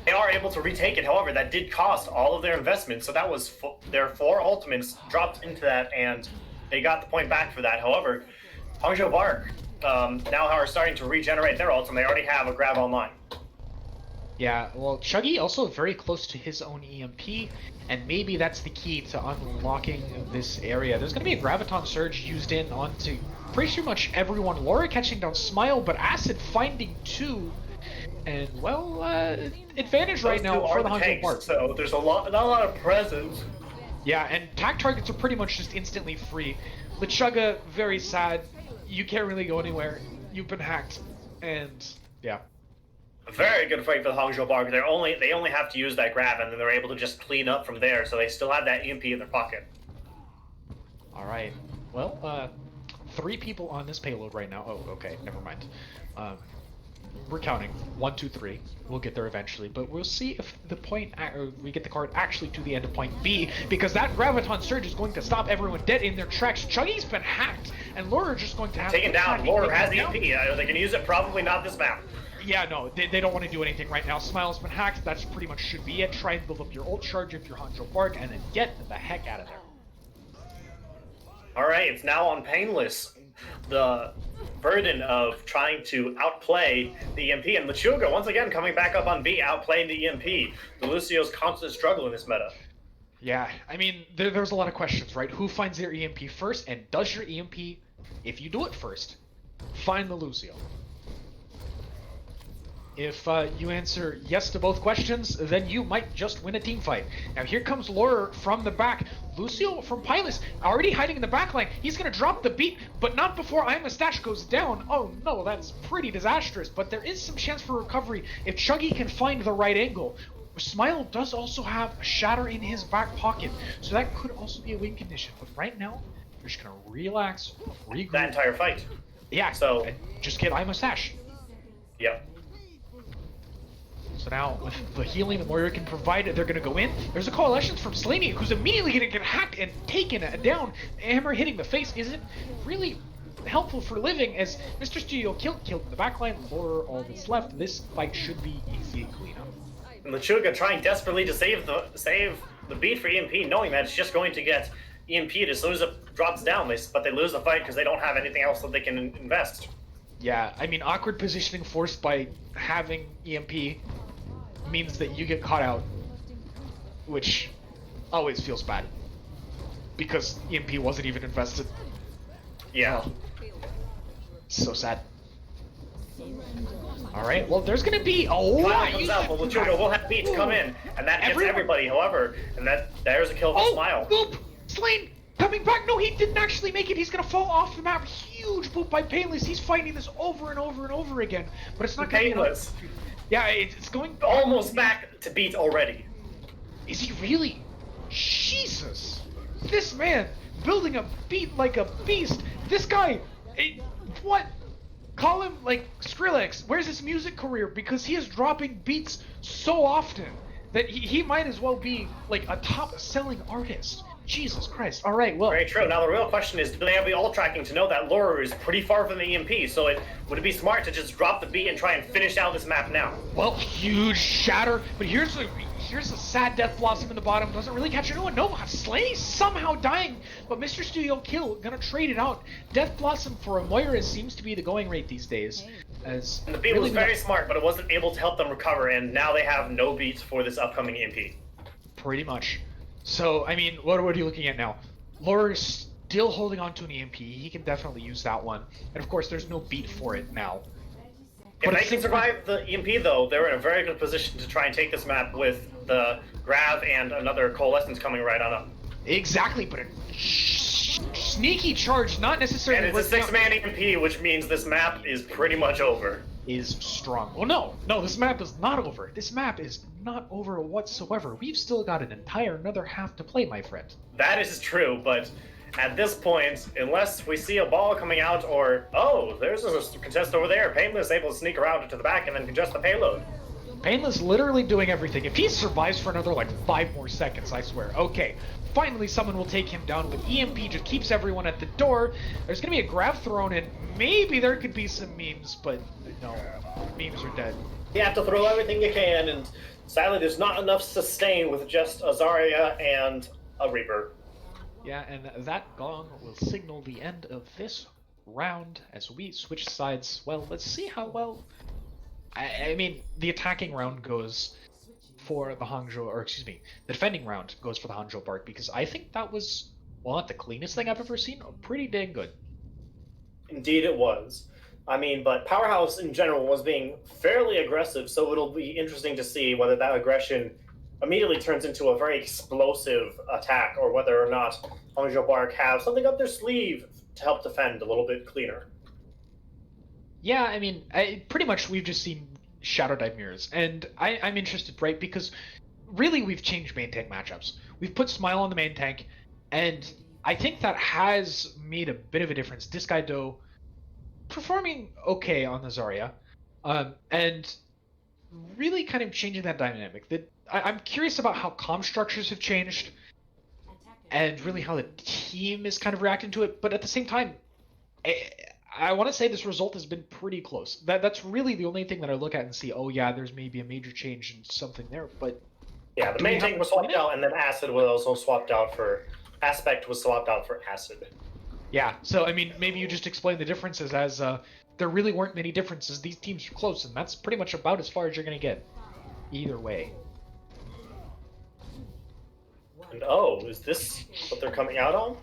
They are able to retake it, however, that did cost all of their investment, so that was their 4 ultimates dropped into that, and they got the point back for that. However, Hangzhou Bark now are starting to regenerate their ults, and they already have a grab online. Yeah, well, Chuggy also very close to his own EMP, and maybe that's the key to unlocking this area. There's going to be a Graviton Surge used in onto pretty much everyone. Laura catching down Smile, but Acid finding two. And, well, advantage right now for the Hangzhou Park. So there's not a lot of presence. Yeah, and tag targets are pretty much just instantly free. Lechuga, very sad. You can't really go anywhere. You've been hacked. And, yeah. A very good fight for the Hangzhou Park. They only have to use that grab, and then they're able to just clean up from there, so they still have that EMP in their pocket. Alright. Well, 3 people on this payload right now. Oh, okay, never mind. We're counting. 1, 2, 3. We'll get there eventually, but we'll see if the point, or we get the card actually to the end of point B, because that Graviton Surge is going to stop everyone dead in their tracks. Chuggy's been hacked, and Laura just going to have taken down. Laura has EMP. They can use it. Probably not this map. Yeah, no, they don't want to do anything right now. Smile's been hacked. That's pretty much should be it. Try and build up your ult charge if you're Hangzhou Park, and then get the heck out of there. All right, it's now on Painless. The burden of trying to outplay the EMP, and Lechuga once again coming back up on B, outplaying the EMP. The Lucio's constant struggle in this meta. Yeah, I mean, there's a lot of questions, right? Who finds their EMP first, and does your EMP, if you do it first, find the Lucio? If you answer yes to both questions, then you might just win a team fight. Now here comes Laura from the back. Lucio from Pilus already hiding in the back line. He's going to drop the beat, but not before I Mustache goes down. Oh no, that's pretty disastrous, but there is some chance for recovery if Chuggy can find the right angle. Smile does also have a Shatter in his back pocket, so that could also be a win condition. But right now, you're just going to relax, regroup. That entire fight. Yeah, so just get I Mustache. Yep. So now, with the healing that Warrior can provide, they're going to go in. There's a coalition from Slaney, who's immediately going to get hacked and taken down. Hammer hitting the face isn't really helpful for living, as Mr. Studio killed in the backline. Laura, all that's left. This fight should be easy to clean up. And Lechuga trying desperately to save the beat for EMP, knowing that it's just going to get EMP'd as soon as it drops down. But they lose the fight because they don't have anything else that they can invest. Yeah, I mean, awkward positioning forced by having EMP means that you get caught out, which always feels bad because EMP wasn't even invested. Yeah. Oh. So sad. Alright, well, there's gonna be a lot. Comes out, but Lechuga will have beats come in, and that gets everybody, however, and there's a kill for Smile. Boop! Slain! Coming back! No, he didn't actually make it. He's gonna fall off the map. Huge boop by Painless. He's fighting this over and over and over again, but it's not gonna be Painless. Yeah, it's going almost back to beat already. Is he really? Jesus! This man building a beat like a beast. This guy, what? Call him like Skrillex. Where's his music career? Because he is dropping beats so often that he might as well be like a top-selling artist. Jesus Christ. All right, well. Very true. Now the real question is, do they have the ult tracking to know that Laura is pretty far from the EMP? So would it be smart to just drop the beat and try and finish out this map now? Well, huge shatter, but here's a sad Death Blossom in the bottom. Doesn't really catch anyone. No, Slay somehow dying, but Mr. Studio Kill gonna trade it out. Death Blossom for a Moira seems to be the going rate these days. And the beat was very smart, but it wasn't able to help them recover, and now they have no beats for this upcoming EMP. Pretty much. So, I mean, what are you looking at now? Laura is still holding on to an EMP. He can definitely use that one. And of course, there's no beat for it now. If they can survive the EMP, though, they're in a very good position to try and take this map with the Grav and another Coalescence coming right on up. Exactly, but a sneaky charge, not necessarily... And it's a 6-man EMP, which means this map is pretty much over. Is strong. Well, no, this map is not over. This map is not over whatsoever. We've still got another half to play, my friend. That is true, but at this point, unless we see a ball coming out or, oh, there's a contest over there, Painless able to sneak around into the back and then contest the payload. Painless literally doing everything. If he survives for another, like, 5 more seconds, I swear. Okay, finally someone will take him down, but EMP just keeps everyone at the door. There's gonna be a grab thrown in. Maybe there could be some memes, but no, memes are dead. You have to throw everything you can, and sadly there's not enough sustain with just a Zarya and a Reaper. Yeah, and that gong will signal the end of this round as we switch sides. Well, let's see how well. I mean, the attacking round goes for the Hangzhou, or excuse me, the defending round goes for the Hangzhou Bark because I think that was, well, not the cleanest thing I've ever seen. Pretty dang good. Indeed, it was. I mean, but Powerhouse in general was being fairly aggressive, so it'll be interesting to see whether that aggression immediately turns into a very explosive attack, or whether or not Hangzhou Bark have something up their sleeve to help defend a little bit cleaner. Yeah, I mean, pretty much we've just seen Shadow Dive Mirrors, and I'm interested, right? Because really we've changed main tank matchups. We've put Smile on the main tank, and I think that has made a bit of a difference. Disguido performing okay on the Zarya, and really kind of changing that dynamic. I'm curious about how comm structures have changed, and really how the team is kind of reacting to it. But at the same time, I want to say this result has been pretty close. That's really the only thing that I look at and see. Oh yeah, there's maybe a major change in something there, but yeah, the main tank was swapped out, and then Acid was also swapped out for Aspect was swapped out for Acid. Yeah, so I mean, maybe you just explain the differences as there really weren't many differences. These teams are close, and that's pretty much about as far as you're going to get. Either way. And oh, is this what they're coming out on?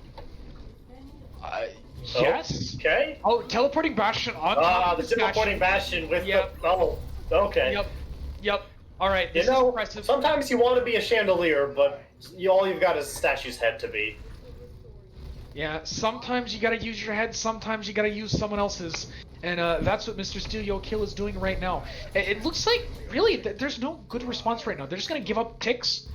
Yes. Okay. Oh, teleporting Bastion on top of the teleporting Bastion with yep. the... Oh, okay. Yep. All right, this is impressive. Sometimes you want to be a chandelier, but all you've got is a statue's head to be. Yeah, sometimes you gotta use your head, sometimes you gotta use someone else's, and that's what Mr. Steelio Kill is doing right now. It looks like, really, there's no good response right now. They're just gonna give up ticks.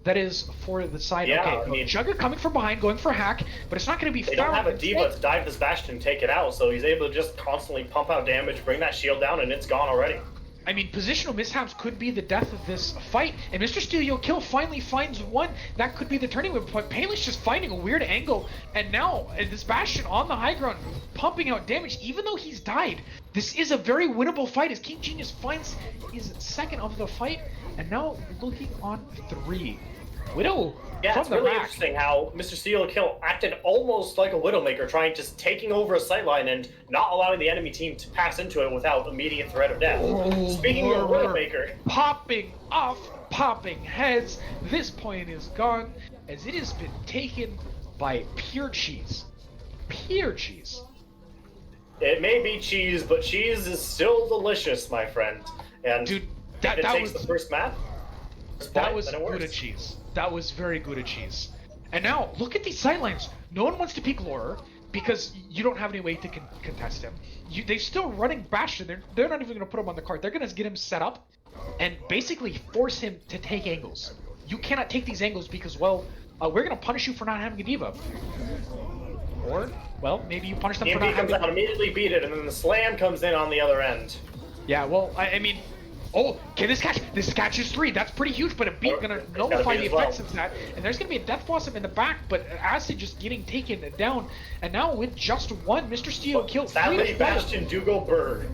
That is for the side. Yeah, okay, I mean, Jugger coming from behind, going for hack, but it's not gonna be. They don't have a diva to dive this Bastion and take it out, so he's able to just constantly pump out damage, bring that shield down, and it's gone already. I mean, positional mishaps could be the death of this fight, and Mr. Steelio Kill finally finds one. That could be the turning point. Paley's just finding a weird angle, and now this Bastion on the high ground, pumping out damage, even though he's died. This is a very winnable fight as King Genius finds his second of the fight, and now looking on 3. Widow yeah, from it's the really back. Interesting how Mr. Steelio Kill acted almost like a Widowmaker, trying to taking over a sightline and not allowing the enemy team to pass into it without immediate threat of death. Oh, Speaking of Widowmaker, popping heads. This point is gone as it has been taken by pure cheese. Pure cheese. It may be cheese, but cheese is still delicious, my friend. And dude, that takes the first map. That was Gouda cheese. That was very Gouda cheese. And now, look at these sidelines. No one wants to peek Laura because you don't have any way to contest him. They're still running Bastion. They're not even going to put him on the card. They're going to get him set up and basically force him to take angles. You cannot take these angles because, well, we're going to punish you for not having a diva. Or, well, maybe you punish them for not having... comes out, immediately beat it, and then the slam comes in on the other end. Yeah, well, I mean... Oh, can this catch? This catches 3. That's pretty huge, but a beat gonna nullify the effects of that. And there's gonna be a Death Blossom in the back, but Acid just getting taken down. And now with just 1, Mr. Steelio Kill. Sadly, Bastion do go Burr.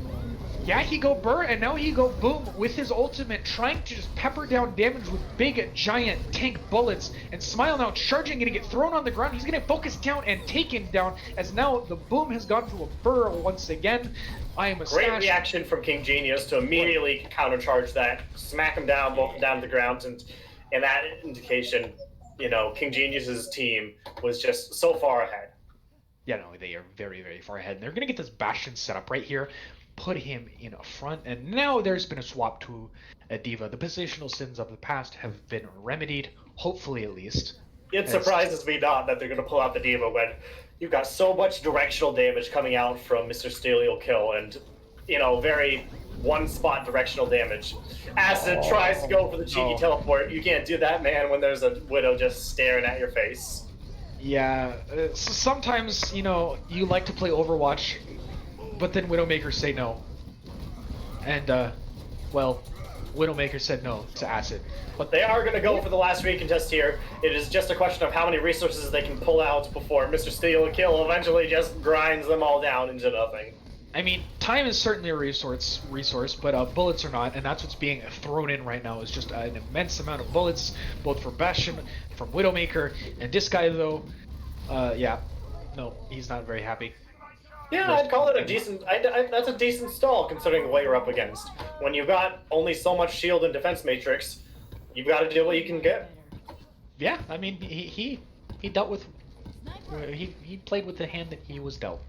Yeah, he go Burr, and now he go Boom with his ultimate, trying to just pepper down damage with big, giant tank bullets. And Smile now charging, gonna get thrown on the ground. He's gonna focus down and taken down, as now the Boom has gone to a Burr once again. I am a Great reaction from King Genius to immediately countercharge that, smack him down, both down to the ground, and in that indication, you know, King Genius's team was just so far ahead. Yeah, no, they are very, very far ahead. And they're gonna get this Bastion set up right here, put him in front, and now there's been a swap to a diva. The positional sins of the past have been remedied, hopefully at least. It surprises me not that they're gonna pull out the diva when you've got so much directional damage coming out from Mr. Steelio Kill, and, you know, very one-spot directional damage. Acid tries to go for the cheeky teleport. You can't do that, man, when there's a Widow just staring at your face. Yeah, so sometimes, you know, you like to play Overwatch, but then Widowmakers say no. And, well, Widowmaker said no to Acid. But they are going to go for the last recontest here. It is just a question of how many resources they can pull out before Mr. Steelio Kill eventually just grinds them all down into nothing. I mean, time is certainly a resource, but bullets are not, and that's what's being thrown in right now is just an immense amount of bullets, both for Bastion, from Widowmaker, and this guy, though, yeah, no, he's not very happy. Yeah, with I'd call it a decent. That's a decent stall considering what you're up against. When you've got only so much shield and defense matrix, you've got to do what you can get. yeah. I mean, he dealt with he played with the hand that he was dealt,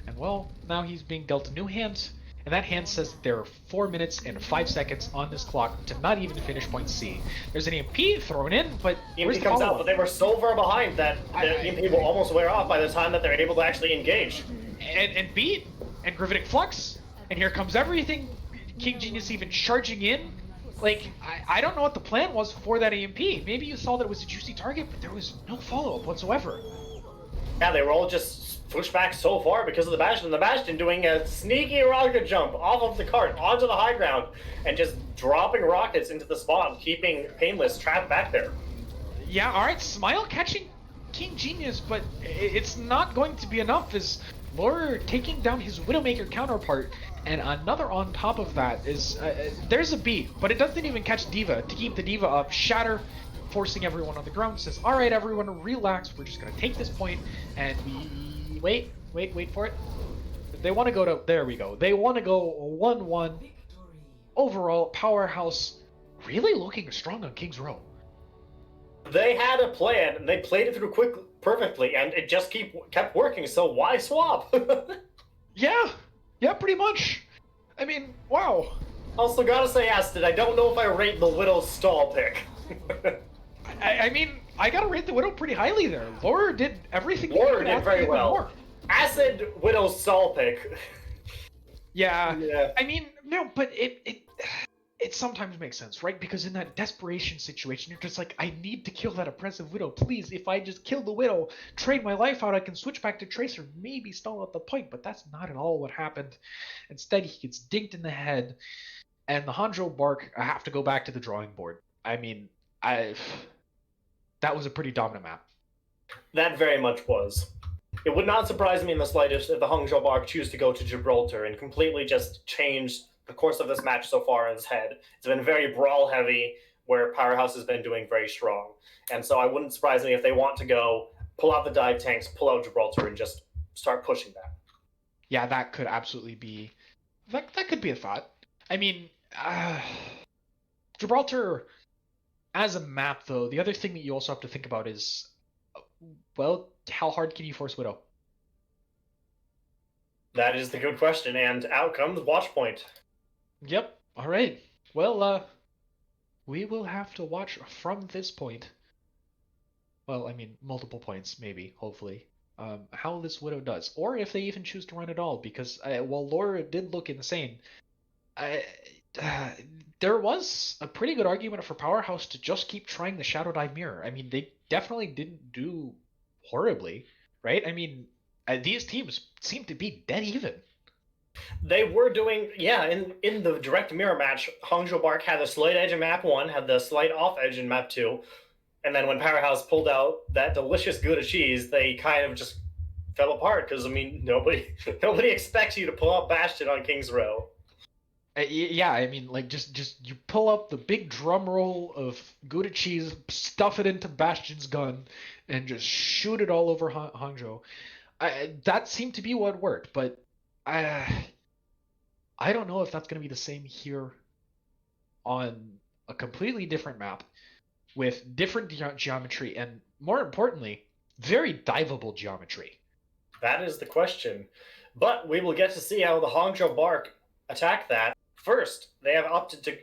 and well, now he's being dealt a new hand, and that hand says that there are 4 minutes and 5 seconds on this clock to not even finish point C. There's an EMP thrown in, but where's EMP the comes out, follow-up? but they were so far behind that the I, EMP will almost wear off by the time that they're able to actually engage. and beat and gravitic flux, and here comes everything. King Genius even charging in. Like I don't know what the plan was for that EMP. Maybe you saw that it was a juicy target, but there was no follow-up whatsoever. Yeah, they were all just pushed back so far because of the Bastion. The Bastion doing a sneaky rocket jump off of the cart onto the high ground and just dropping rockets into the spot, keeping Painless trapped back there. Yeah, all right, Smile catching King Genius, but it's not going to be enough as Lore taking down his Widowmaker counterpart, and another on top of that is, there's a beat, but it doesn't even catch Diva to keep the Diva up. Shatter, forcing everyone on the ground, says, all right, everyone, relax, we're just going to take this point, and we... Wait for it. They want to go to... There we go. They want to go 1-1. Overall, Powerhouse really looking strong on King's Row. They had a plan and they played it through perfectly, and it just kept working. So why swap? Yeah, pretty much. I mean, wow. Also, gotta say, Aston, I don't know if I rate the Widow's stall pick. I mean, I gotta rate the Widow pretty highly there. Laura did everything. Laura did very well. More. Acid Widow's stall pick. Yeah. I mean, no, but it sometimes makes sense, right? Because in that desperation situation, you're just like, I need to kill that oppressive Widow. Please, if I just kill the Widow, trade my life out, I can switch back to Tracer, maybe stall out the point. But that's not at all what happened. Instead, he gets dinked in the head, and the Hangzhou Bark have to go back to the drawing board. I mean, that was a pretty dominant map. That very much was. It would not surprise me in the slightest if the Hangzhou Bark choose to go to Gibraltar and completely just change the course of this match so far in his head. It's been very brawl heavy, where Powerhouse has been doing very strong. And so I wouldn't surprise me if they want to go pull out the dive tanks, pull out Gibraltar, and just start pushing that. Yeah, that could absolutely be... That could be a thought. I mean, Gibraltar, as a map, though, the other thing that you also have to think about is, well, how hard can you force Widow? That is the good question, and out comes Watchpoint. Yep. All right. Well, we will have to watch from this point. Well, I mean, multiple points, maybe, hopefully. How this Widow does, or if they even choose to run at all, because while Laura did look insane, there was a pretty good argument for Powerhouse to just keep trying the Shadow Dive Mirror. I mean, they definitely didn't do horribly, right? I mean, these teams seem to be dead even. They were doing, yeah, in the direct mirror match, Hangzhou Bark had the slight edge in map 1, had the slight off edge in map 2, and then when Powerhouse pulled out that delicious Gouda cheese, they kind of just fell apart, because, I mean, nobody expects you to pull out Bastion on King's Row. Yeah, I mean, like, just you pull up the big drum roll of Gouda cheese, stuff it into Bastion's gun, and just shoot it all over Hangzhou. That seemed to be what worked, but I don't know if that's going to be the same here on a completely different map with different geometry and, more importantly, very diveable geometry. That is the question. But we will get to see how the Hangzhou Bark attack that. First, they have opted to...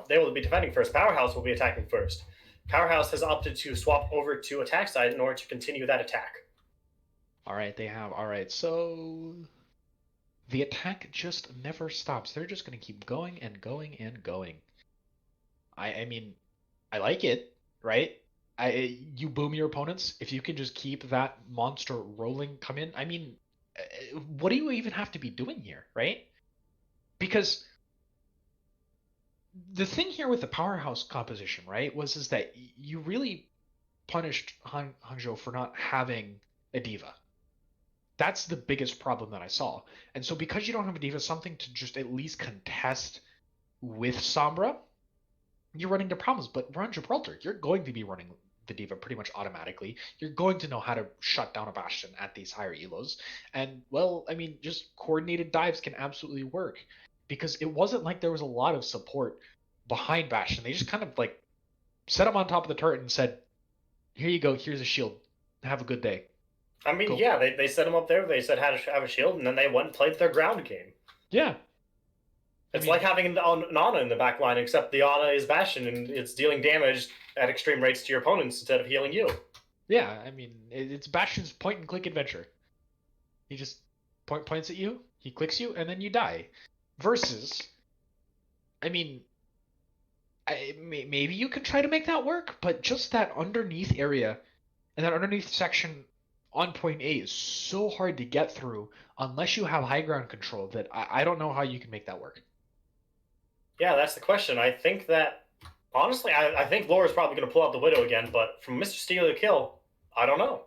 they will be defending first. Powerhouse will be attacking first. Powerhouse has opted to swap over to attack side in order to continue that attack. All right, they have. All right, so the attack just never stops. They're just going to keep going and going and going. I mean, I like it, right? You boom your opponents. If you can just keep that monster rolling, come in. I mean, what do you even have to be doing here, right? Because the thing here with the Powerhouse composition, right, is that you really punished Hangzhou for not having a diva. That's the biggest problem that I saw. And so because you don't have a diva, something to just at least contest with Sombra, you're running into problems. But we're on Gibraltar. You're going to be running the diva pretty much automatically. You're going to know how to shut down a Bastion at these higher elos. And, well, I mean, just coordinated dives can absolutely work. Because it wasn't like there was a lot of support behind Bastion. They just kind of, like, set him on top of the turret and said, here you go, here's a shield. Have a good day. I mean, Go. yeah, they set him up there. They said how to have a shield, and then they went and played their ground game. Yeah. It's like having an Ana in the back line, except the Ana is Bastion, and it's dealing damage at extreme rates to your opponents instead of healing you. Yeah, I mean, it's Bastion's point-and-click adventure. He just points at you, he clicks you, and then you die. Versus, I mean, maybe you can try to make that work, but just that underneath area and that underneath section on point A is so hard to get through unless you have high ground control that I don't know how you can make that work. Yeah, that's the question. I think that, honestly, I think Laura's probably going to pull out the Widow again, but from Mr. Steal a Kill, I don't know.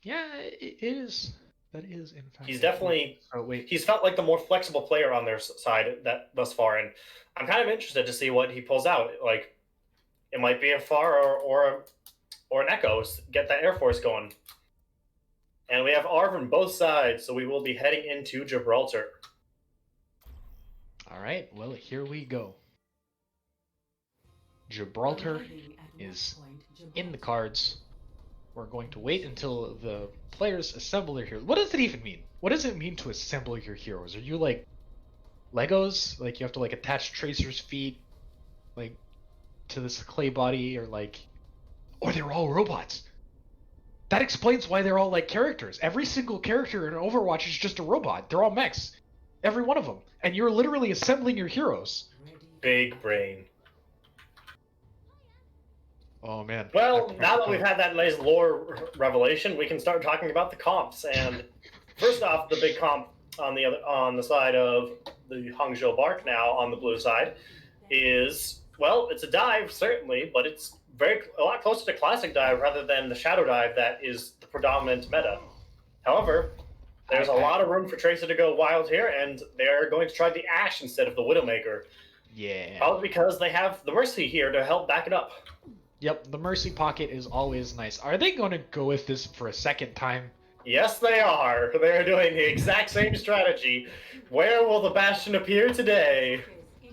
Yeah, it is. That is, in fact. He's definitely. Oh, wait. He's felt like the more flexible player on their side thus far, and I'm kind of interested to see what he pulls out. Like, it might be a Far or an Echo. Get that Air Force going. And we have R from both sides, so we will be heading into Gibraltar. All right, well, here we go. Gibraltar is in the cards. We're going to wait until the players assemble their heroes. What does it even mean? What does it mean to assemble your heroes? Are you like Legos? Like you have to like attach Tracer's feet like to this clay body, or like, or they're all robots. That explains why they're all like characters. Every single character in Overwatch is just a robot. They're all mechs. Every one of them. And you're literally assembling your heroes. Big brain. Oh man. Well, now that we've had that nice lore revelation, we can start talking about the comps. And first off, the big comp on the side of the Hangzhou Bark now on the blue side is, well, it's a dive certainly, but it's a lot closer to classic dive rather than the shadow dive that is the predominant meta. However, there's a lot of room for Tracer to go wild here, and they're going to try the Ashe instead of the Widowmaker. Yeah. Probably because they have the Mercy here to help back it up. Yep, the Mercy Pocket is always nice. Are they going to go with this for a second time? Yes, they are. They're doing the exact same strategy. Where will the Bastion appear today?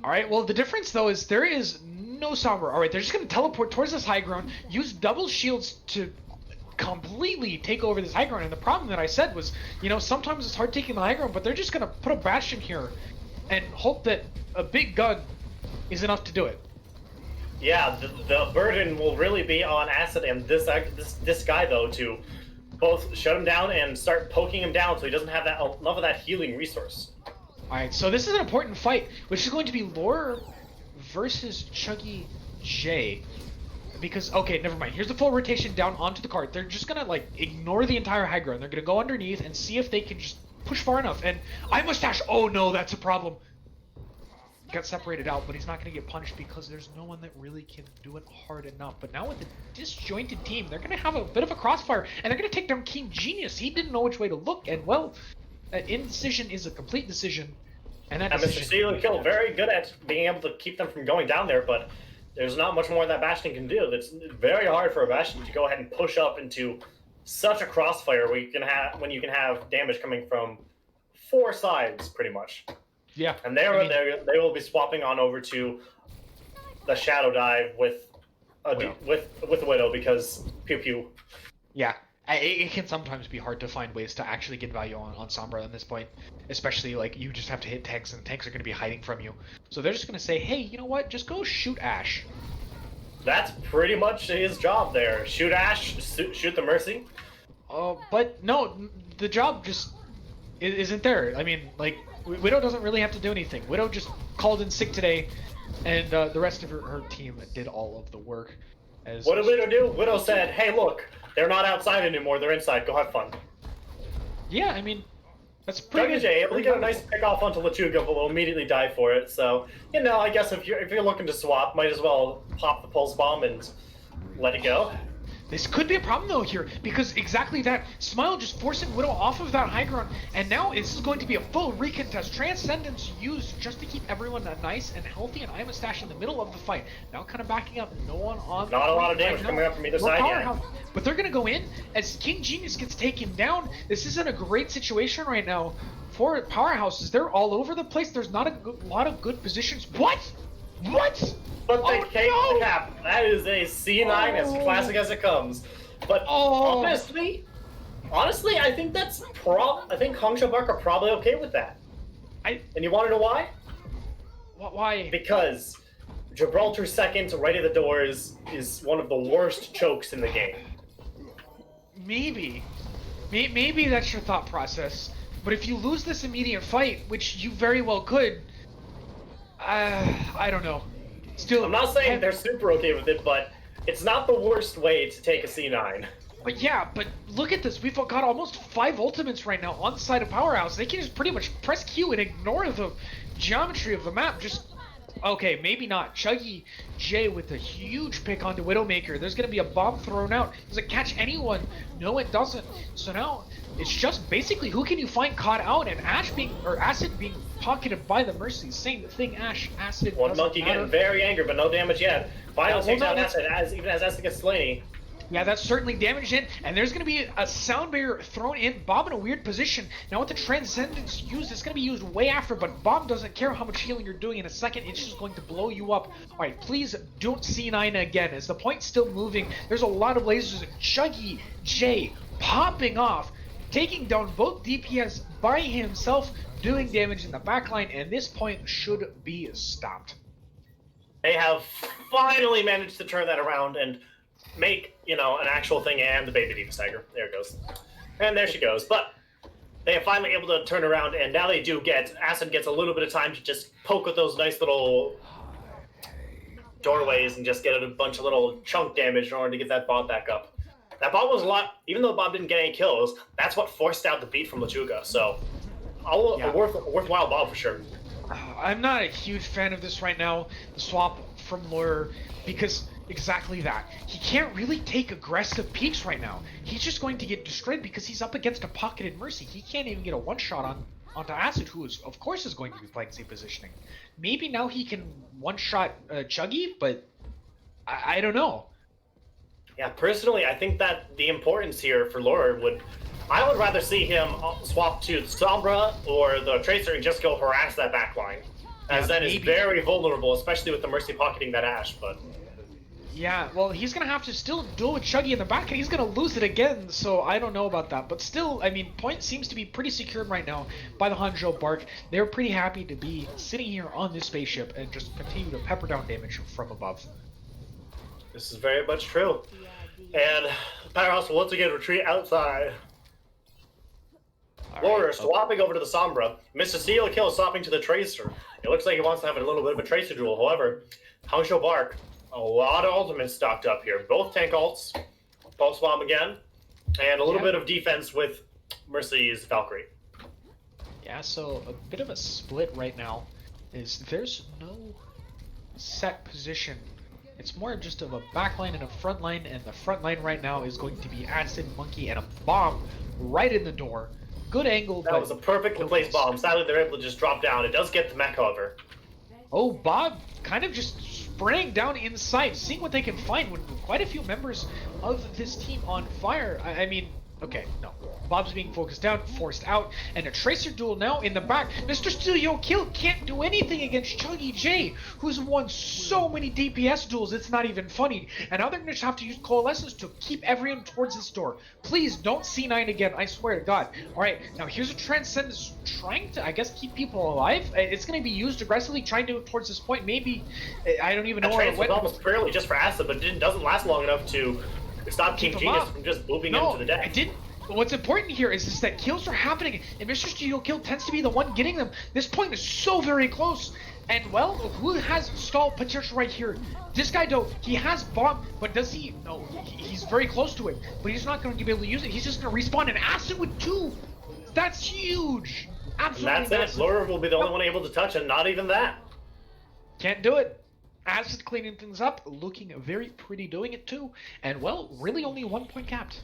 All right, well, the difference, though, is there is no Sombra. All right, they're just going to teleport towards this high ground, use double shields to completely take over this high ground. And the problem that I said was, you know, sometimes it's hard taking the high ground, but they're just going to put a Bastion here and hope that a big gun is enough to do it. Yeah, the burden will really be on Acid and this guy, though, to both shut him down and start poking him down so he doesn't have enough of that healing resource. Alright, so this is an important fight, which is going to be Lore versus Chuggy J. Because, okay, never mind. Here's the full rotation down onto the card. They're just gonna, like, ignore the entire high ground. They're gonna go underneath and see if they can just push far enough. And I mustache! Oh no, that's a problem. Got separated out, but he's not going to get punished because there's no one that really can do it hard enough. But now with the disjointed team, they're going to have a bit of a crossfire, and they're going to take down King Genius. He didn't know which way to look, and well, indecision is a complete decision. And that Mr. Steal and Kill very good at being able to keep them from going down there, but there's not much more that Bastion can do. It's very hard for a Bastion to go ahead and push up into such a crossfire where when you can have damage coming from 4 sides, pretty much. Yeah, and they will be swapping on over to the Shadow Dive with Widow because pew pew. Yeah, it can sometimes be hard to find ways to actually get value on Sombra at this point, especially like you just have to hit tanks and tanks are going to be hiding from you. So they're just going to say, hey, you know what? Just go shoot Ashe. That's pretty much his job there. Shoot Ashe, shoot the Mercy. But no, the job just isn't there. I mean, like, Widow doesn't really have to do anything. Widow just called in sick today, and the rest of her team did all of the work. What did Widow do? Widow said, hey, look, they're not outside anymore, they're inside, go have fun. Yeah, I mean, that's pretty good. J able to get a nice pick off onto Lechuga, but will immediately die for it, so, you know, I guess if you're looking to swap, might as well pop the Pulse Bomb and let it go. This could be a problem though here, because exactly that. Smile just forcing Widow off of that high ground, and now this is going to be a full recontest. Transcendence used just to keep everyone nice and healthy, and I'm a stash in the middle of the fight. Now kind of backing up, no one on. Not a lot of damage coming up from either side yet. But they're gonna go in as King Genius gets taken down. This isn't a great situation right now for Powerhouses. They're all over the place. There's not a lot of good positions. What? What? But the cap, that is a C9 as classic as it comes. But honestly, I think that's I think Hangzhou Bark are probably okay with that. And you want to know why? Why? Because Gibraltar second right at the doors is one of the worst chokes in the game. Maybe that's your thought process. But if you lose this immediate fight, which you very well could, I don't know. Still, I'm not saying they're super okay with it, but it's not the worst way to take a C9. But yeah, but look at this. We've got almost 5 ultimates right now on the side of Powerhouse. They can just pretty much press Q and ignore the geometry of the map. Just, okay, maybe not. Chuggy J with a huge pick onto Widowmaker. There's going to be a bomb thrown out. Does it catch anyone? No, it doesn't. So now it's just basically who can you find caught out, and Acid being pocketed by the Mercy. Same thing, Acid. One monkey getting very angry, but no damage yet. Final takes out Acid, even as Acid gets Slaney. Yeah, that's certainly damaged in, and there's going to be a sound barrier thrown in. Bob in a weird position. Now with the Transcendence used, it's going to be used way after, but Bob doesn't care how much healing you're doing. In a second, it's just going to blow you up. Alright, please don't C9 again. As the point's still moving, there's a lot of lasers. Chuggy J popping off, taking down both DPS by himself, doing damage in the backline, and this point should be stopped. They have finally managed to turn that around and make, an actual thing, and the baby Diva Tiger. There it goes. And there she goes. But they are finally able to turn around, and now they do Acid gets a little bit of time to just poke with those nice little doorways and just get a bunch of little chunk damage in order to get that bot back up. That bot was a lot, even though Bob didn't get any kills, that's what forced out the beat from Lechuga. So, a worthwhile bot for sure. I'm not a huge fan of this right now, the swap from Lure, because exactly that. He can't really take aggressive peeks right now. He's just going to get destroyed because he's up against a pocketed Mercy. He can't even get a one-shot onto Acid, who is, of course, is going to be playing safe positioning. Maybe now he can one-shot Chuggy, but I don't know. Yeah, personally, I think that the importance here for Lure I would rather see him swap to the Sombra or the Tracer and just go harass that backline. As then is very vulnerable, especially with the Mercy pocketing that Ashe, but... Yeah, well, he's going to have to still duel with Chuggy in the back, and he's going to lose it again, so I don't know about that. But still, I mean, point seems to be pretty secured right now by the Hangzhou Bark. They're pretty happy to be sitting here on this spaceship and just continue to pepper down damage from above. This is very much true. And Powerhouse will once again retreat outside. Warrior swapping over to the Sombra. Mr. Steal a kill, swapping to the Tracer. It looks like he wants to have a little bit of a Tracer duel. However, Hangzhou Bark, a lot of ultimates stocked up here. Both tank ults, Pulse Bomb again, and a little bit of defense with Mercy's Valkyrie. Yeah, so a bit of a split right now. There's no set position. It's more just of a backline and a front line, and the front line right now is going to be Acid, Monkey, and a bomb right in the door. Good angle. That was a perfectly placed bomb. Sadly, they're able to just drop down. It does get the mech, however. Oh, Bob kind of just spraying down inside, seeing what they can find with quite a few members of this team on fire. I mean, okay, no. Bob's being focused down, forced out, and a Tracer duel now in the back. Mr. Studio Kill can't do anything against Chuggy J, who's won so many DPS duels, it's not even funny. And now they're going to have to use Coalescence to keep everyone towards this door. Please don't C9 again, I swear to God. Alright, now here's a Transcendence trying to, I guess, keep people alive. It's going to be used aggressively, trying to towards this point. Maybe, I don't even know where it went. Almost fairly just for Acid, but it doesn't last long enough to stop King Genius from just booping him to the deck. It didn't. But what's important here is that kills are happening, and Mr. Studio Kill tends to be the one getting them. This point is so very close. And, well, who has stall potential right here? This guy, though, he has bomb, but does he? No, he's very close to it, but he's not going to be able to use it. He's just going to respawn an Acid with 2. That's huge. Absolutely. And that's it. Lure will be the only one able to touch, and not even that. Can't do it. Acid cleaning things up, looking very pretty doing it too, and well, really only 1 point capped.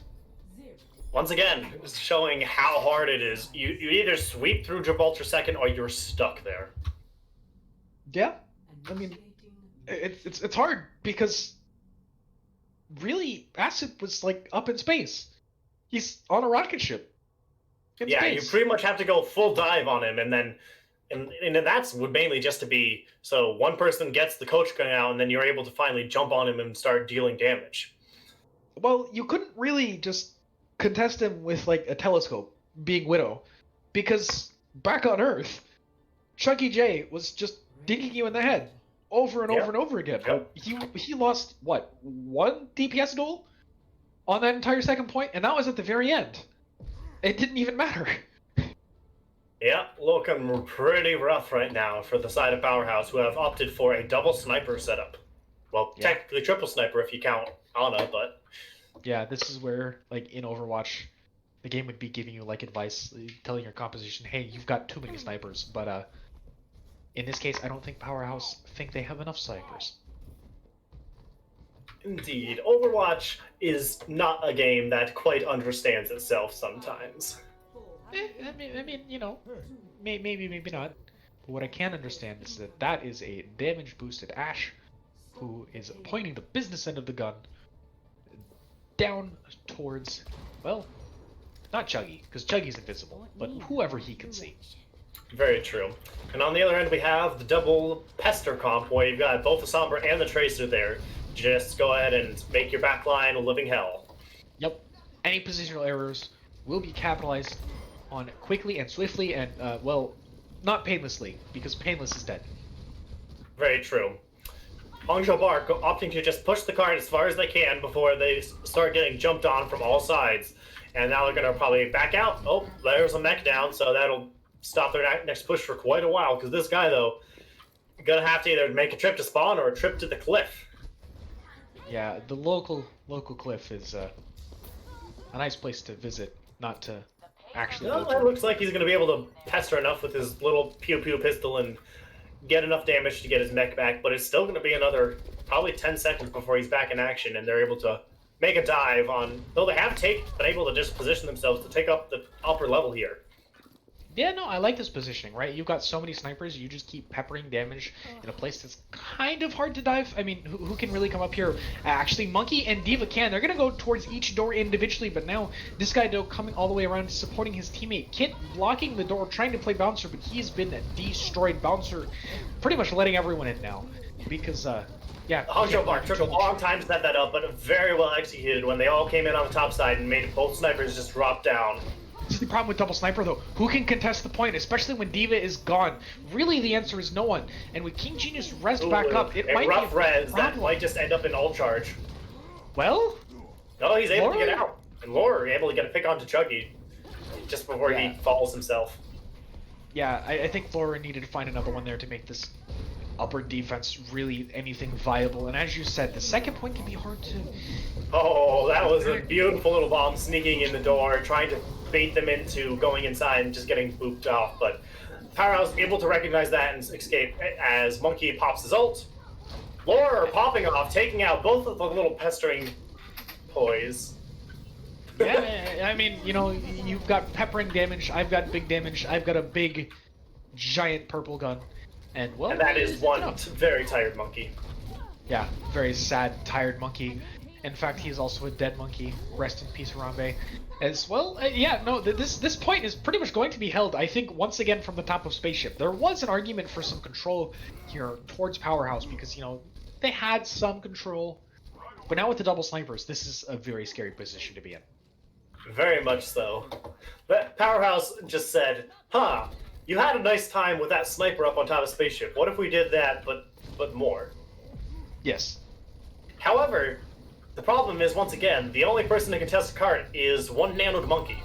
Once again, showing how hard it is. You either sweep through Gibraltar second or you're stuck there. Yeah, I mean, it's hard because really, Acid was like up in space. He's on a rocket ship. Yeah, space. you pretty much have to go full dive on him, and then and that's would mainly just to be so one person gets the coach gun out, and then you're able to finally jump on him and start dealing damage. Well, you couldn't really just contest him with like a telescope, being Widow, because back on Earth, Chucky J was just dinking you in the head over and over and over again. Yep. He lost what, 1 DPS duel on that entire second point, and that was at the very end. It didn't even matter. Yeah, looking pretty rough right now for the side of Powerhouse, who have opted for a double sniper setup. Well, Yeah. technically triple sniper if you count Ana, but Yeah, this is where, like, in Overwatch, the game would be giving you, like, advice, telling your composition, hey, you've got too many snipers, but, in this case, I don't think Powerhouse think they have enough snipers. indeed, Overwatch is not a game that quite understands itself sometimes. I mean, you know, maybe not. But what I can understand is that that is a damage-boosted Ashe who is pointing the business end of the gun down towards, well, not Chuggy, because Chuggy's invisible, but whoever he can see. Very true. And on the other end, we have the double Pester comp, where you've got both the Sombra and the Tracer there. Just go ahead and make your backline a living hell. Yep. Any positional errors will be capitalized on quickly and swiftly and, well, not painlessly, because painless is dead. Very true. Hangzhou Bark opting to just push the card as far as they can before they start getting jumped on from all sides. And now they're going to probably back out. Oh, there's a mech down, so that'll stop their next push for quite a while, because this guy, though, going to have to either make a trip to spawn or a trip to the cliff. Yeah, the local cliff is a nice place to visit, not to actually Well, go to. it looks like he's going to be able to pester enough with his little pew-pew pistol and get enough damage to get his mech back, but it's still going to be another probably 10 seconds before he's back in action, and they're able to make a dive on, though they have been able to just position themselves to take up the upper level here. Yeah, no, I like this positioning, right? You've got so many snipers, you just keep peppering damage in a place that's kind of hard to dive. I mean, who can really come up here? Actually, Monkey and D.Va can. They're going to go towards each door individually, but now this guy, though, coming all the way around, supporting his teammate. Kit blocking the door, trying to play Bouncer, but he's been destroyed. Bouncer pretty much letting everyone in now, because, yeah. Hangzhou Bark took a long time to set that up, but very well executed when they all came in on the top side and made both snipers just drop down. This is the problem with double sniper, though. Who can contest the point, especially when D.Va is gone? Really, the answer is no one. And with King Genius rest back up, it might rough be a res that problem. might just end up in ult charge. Well, No, he's able to Laura? get out. And Laura able to get a pick onto Chuggy just before Yeah. he falls himself. yeah, I think Laura needed to find another one there to make this upper defense really anything viable. And as you said, the second point can be hard to... Oh, that was a beautiful little bomb sneaking in the door, trying to bait them into going inside and just getting booped off. But Powerhouse able to recognize that and escape as Monkey pops his ult. Laura popping off, taking out both of the little pestering toys. Yeah, I mean, you know, you've got peppering damage, I've got big damage, I've got a big, giant purple gun. And, well... And that is it's one enough. very tired monkey. Yeah, very sad, tired monkey. In fact, he is also a dead monkey. Rest in peace, Harambe. As well, yeah, no, this point is pretty much going to be held, I think, once again from the top of Spaceship. There was an argument for some control here towards Powerhouse because, you know, they had some control. But now with the double snipers, this is a very scary position to be in. Very much so. But Powerhouse just said, huh, you had a nice time with that sniper up on top of Spaceship. What if we did that, but more? Yes. However, the problem is, once again, the only person to contest the card is one nanoed monkey.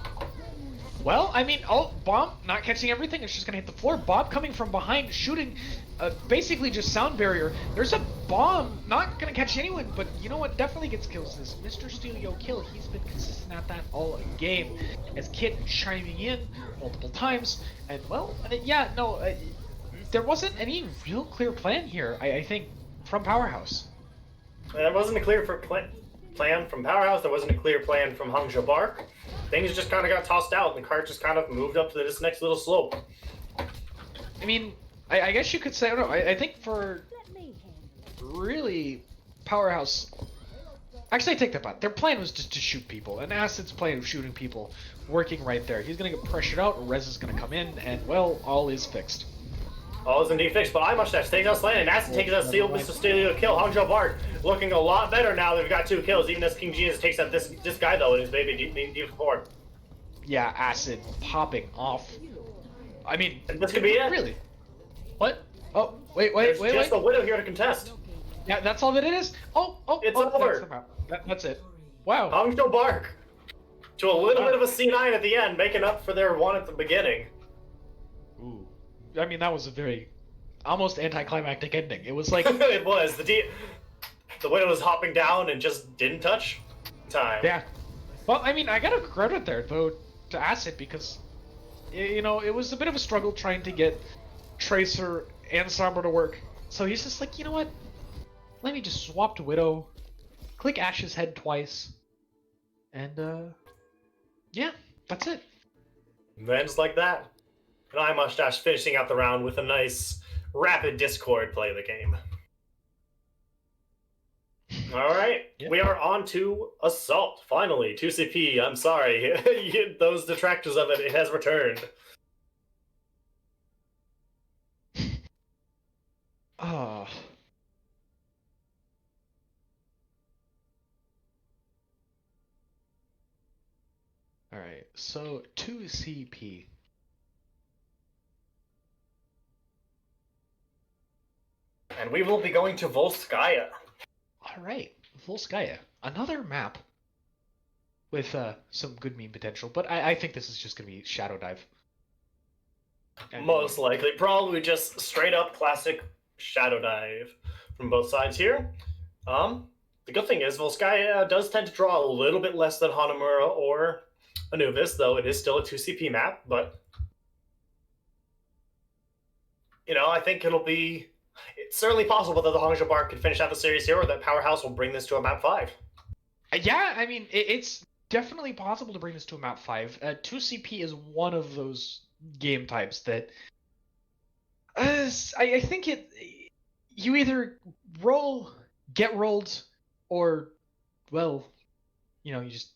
Well, I mean, oh, Bomb not catching everything. It's just going to hit the floor. Bob coming from behind, shooting basically just sound barrier. There's a bomb. Not going to catch anyone, but you know what definitely gets kills is Mr. Studio Kill. He's been consistent at that all game. As Kit chiming in multiple times. And, well, yeah, no, there wasn't any real clear plan here. I think from Powerhouse. There wasn't a clear plan from Powerhouse. There wasn't a clear plan from Hangzhou Bark. Things just kind of got tossed out, and the cart just kind of moved up to this next little slope. I mean, I guess you could say, I don't know, I think for really Powerhouse... Actually, I take that back. Their plan was just to shoot people, and Acid's plan of shooting people working right there. He's going to get pressured out, Rez is going to come in, and, well, all is fixed. All is indeed fixed, but iMustache takes out Slant, and Acid takes out Steel, Mr. Steelio kill. Hangzhou Bark looking a lot better now. They've got 2 kills, even as King Genius takes out this guy, though, in his baby D4. Yeah, Acid popping off. I mean, And this could be it. Really? What? Oh, wait. There's just a Widow here to contest. Yeah, that's all that it is? It's over. That's it. Wow. Hangzhou Bark to a little bit of a C9 at the end, making up for their 1 at the beginning. Ooh. I mean, that was a very almost anticlimactic ending. It was like It was. The Widow was hopping down and just didn't touch time. yeah. Well, I mean, I gotta credit there though to Acid because you know it was a bit of a struggle trying to get Tracer and Sombra to work. So he's just like, you know what? Let me just swap to Widow, click Ash's head twice, and yeah, that's it. Ends like that. And iMustache finishing out the round with a nice rapid Discord play of the game. Alright, Yep. We are on to Assault. Finally, 2CP. I'm sorry. Those detractors of it has returned. Ah. Alright, so 2CP. And we will be going to Volskaya. Alright, Volskaya. Another map with some good meme potential, but I think this is just going to be Shadow Dive. Most likely. Probably just straight up classic Shadow Dive from both sides here. The good thing is Volskaya does tend to draw a little bit less than Hanamura or Anubis, though it is still a 2CP map, but you know, I think it's certainly possible that the Hangzhou Bark could finish out the series here, or that Powerhouse will bring this to a map 5. Yeah, I mean, it's definitely possible to bring this to a map 5. 2CP is one of those game types that I think you either get rolled, or, well, you know, it's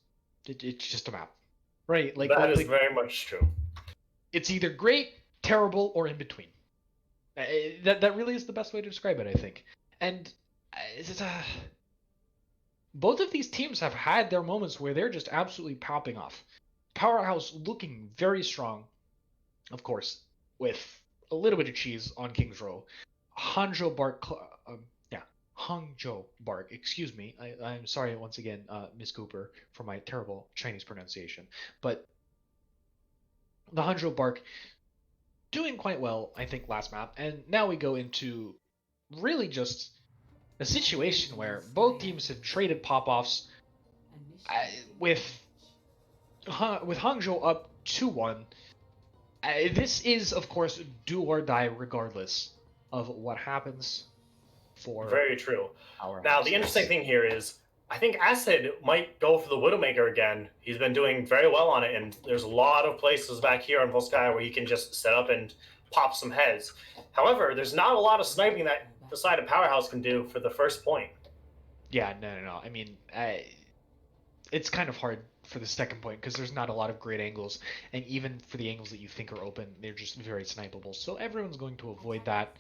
just a map, right? Like that is very much true. It's either great, terrible, or in between. That really is the best way to describe it, I think. And both of these teams have had their moments where they're just absolutely popping off. Powerhouse looking very strong, of course, with a little bit of cheese on King's Row. Hangzhou Bark, excuse me. I'm sorry once again, Miss Cooper, for my terrible Chinese pronunciation. But the Hangzhou Bark doing quite well, I think, last map. And now we go into really just a situation where both teams have traded pop-offs with Hangzhou up 2-1. This is, of course, do or die regardless of what happens for Very true. our Now, the interesting thing here is, I think Acid might go for the Widowmaker again. He's been doing very well on it, and there's a lot of places back here on Volskaya where he can just set up and pop some heads. However, there's not a lot of sniping that the side of Powerhouse can do for the first point. Yeah, no. I mean, it's kind of hard for the second point because there's not a lot of great angles, and even for the angles that you think are open, they're just very snipeable. So everyone's going to avoid that,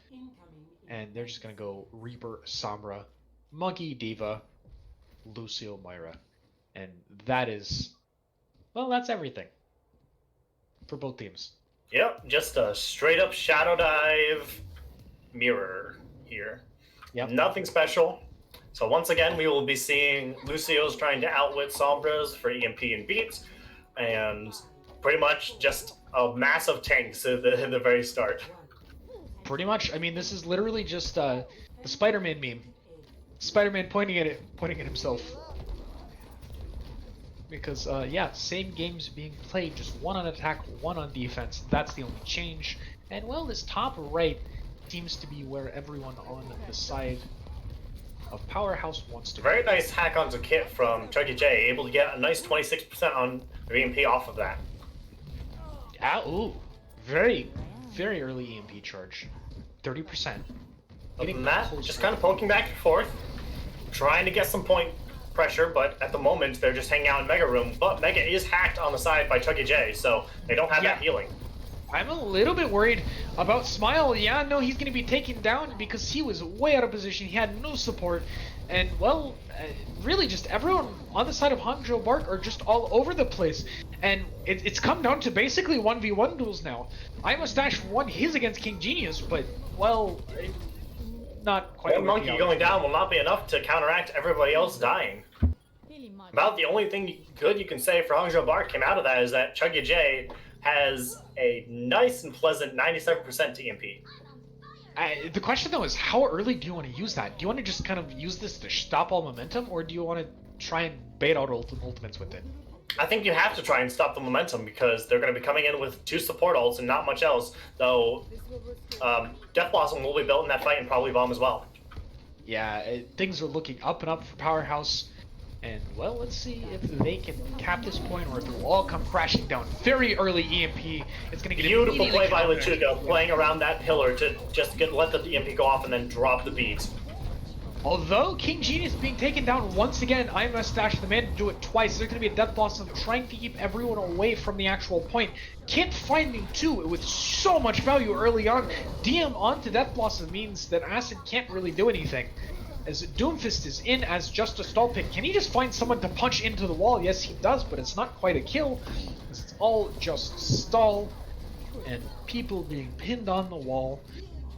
and they're just going to go Reaper, Sombra, Monkey, Diva, Lucio, Moira, and that is, well, that's everything for both teams. Yep, just a straight up Shadow Dive mirror here. Yep. Nothing special. So once again, we will be seeing Lucio's trying to outwit Sombra's for EMP and beats, and pretty much just a massive tanks at the very start. Pretty much. I mean, this is literally just the Spider-Man meme. Spider-Man pointing at himself. Because, yeah, same games being played, just one on attack, one on defense. That's the only change. And, well, this top right seems to be where everyone on the side of Powerhouse wants to. Very nice hack onto Kit from Chucky J, able to get a nice 26% on the EMP off of that. Ah, ooh, very early EMP charge, 30%. Other than that, just kind of poking back and forth, trying to get some point pressure, but at the moment they're just hanging out in Mega Room. But Mega is hacked on the side by Chucky J, so they don't have that healing. I'm a little bit worried about Smile. Yeah, no, he's going to be taken down because he was way out of position. He had no support. And, well, really just everyone on the side of Hangzhou Bark are just all over the place. And it's come down to basically 1v1 duels now. iMustache won his against King Genius, but, well, not quite. One monkey going down will not be enough to counteract everybody else dying. About the only thing good you can say for Hangzhou Bark came out of that is that Chucky J has a nice and pleasant 97% TMP. The question though is, how early do you want to use that? Do you want to just kind of use this to stop all momentum, or do you want to try and bait out ultimates with it? I think you have to try and stop the momentum because they're going to be coming in with 2 support ults and not much else. Though Death Blossom will be built in that fight and probably Bomb as well. Yeah, things are looking up and up for Powerhouse. And, well, let's see if they can cap this point or if it will all come crashing down. Very early EMP. It's going to get beautiful play by Lechuga, playing around that pillar to just let the EMP go off and then drop the beat. Although King Genius being taken down once again, iMustache the man to do it twice. There's going to be a Death Blossom trying to keep everyone away from the actual point. Kit finding 2 with so much value early on. DM onto Death Blossom means that Acid can't really do anything. As Doomfist is in as just a stall pick. Can he just find someone to punch into the wall? Yes, he does, but it's not quite a kill. It's all just stall and people being pinned on the wall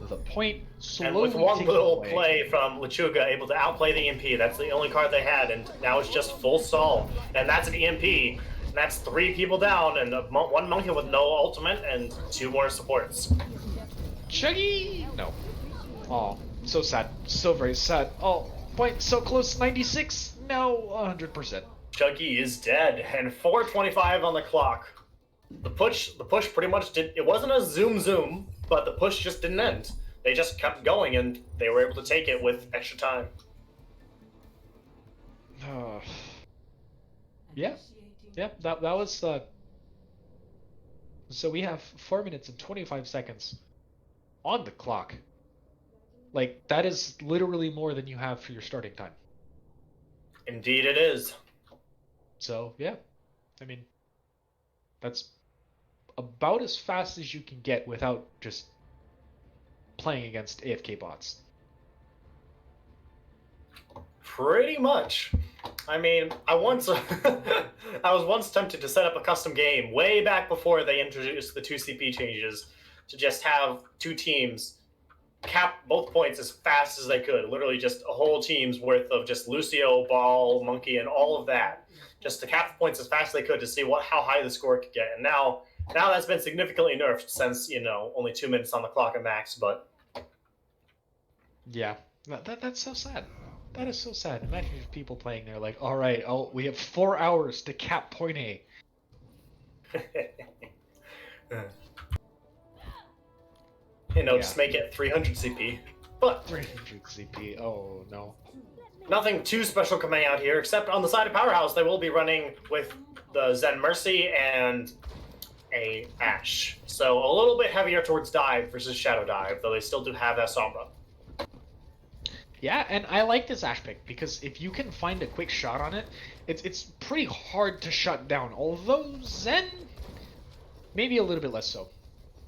with a point slowly. And with one little away. play from Lechuga, able to outplay the EMP. That's the only card they had, and now it's just full stall. And that's an EMP. And that's 3 people down, and 1 monkey with no ultimate, and 2 more supports. Chuggy! No. Oh. So sad. So very sad. Oh, point so close. 96? No, 100%. Chucky is dead, and 4:25 on the clock. The push pretty much did. It wasn't a zoom, but the push just didn't end. They just kept going, and they were able to take it with extra time. Yeah. That was. So we have 4 minutes and 25 seconds on the clock. Like, that is literally more than you have for your starting time. Indeed it is. So, yeah. I mean, that's about as fast as you can get without just playing against AFK bots. Pretty much. I mean, I was once tempted to set up a custom game way back before they introduced the 2 CP changes to just have 2 teams cap both points as fast as they could. Literally just a whole team's worth of just Lucio, Ball, Monkey, and all of that. Just to cap the points as fast as they could to see how high the score could get. And now that's been significantly nerfed since, only 2 minutes on the clock at max, but... Yeah, that's so sad. That is so sad. Imagine if people playing there like, alright, we have 4 hours to cap point A. Just make it 300 CP. But 300 CP, oh no. Nothing too special coming out here, except on the side of Powerhouse, they will be running with the Zen Mercy and a Ashe. So a little bit heavier towards Dive versus Shadow Dive, though they still do have that Sombra. Yeah, and I like this Ashe pick, because if you can find a quick shot on it, it's pretty hard to shut down. Although Zen, maybe a little bit less so.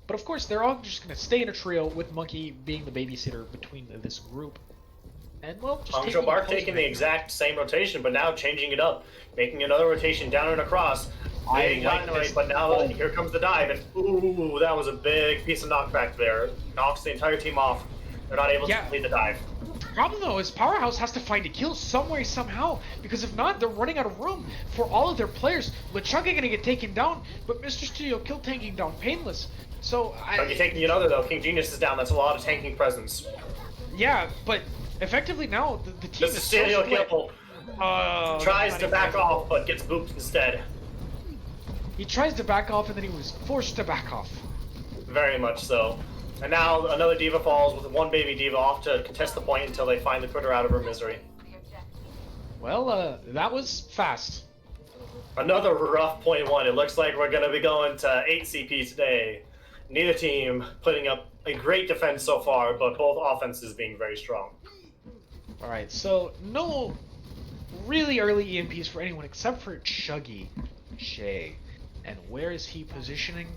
But of course, they're all just going to stay in a trio with Monkey being the babysitter between this group. And, well, just Hangzhou Bark taking the exact same rotation, but now changing it up. Making another rotation down and across. But now here comes the dive, and ooh, that was a big piece of knockback there. Knocks the entire team off. They're not able to complete the dive. The problem, though, is Powerhouse has to find a kill some way, somehow, because if not, they're running out of room for all of their players. LeChugga gonna get taken down, but Mr. Studio kill tanking down painless. So you're taking another though. King Genius is down. That's a lot of tanking presence. Yeah, but effectively now the team is so split. Tries to back off, but gets booped instead. He tries to back off, and then he was forced to back off. Very much so. And now another diva falls with one baby diva off to contest the point until they finally put her out of her misery. Well, that was fast. Another rough point one. It looks like we're going to be going to 8 CP today. Neither team putting up a great defense so far, but both offenses being very strong. All right, so no really early EMPs for anyone except for Chuggy Shay. And where is he positioning?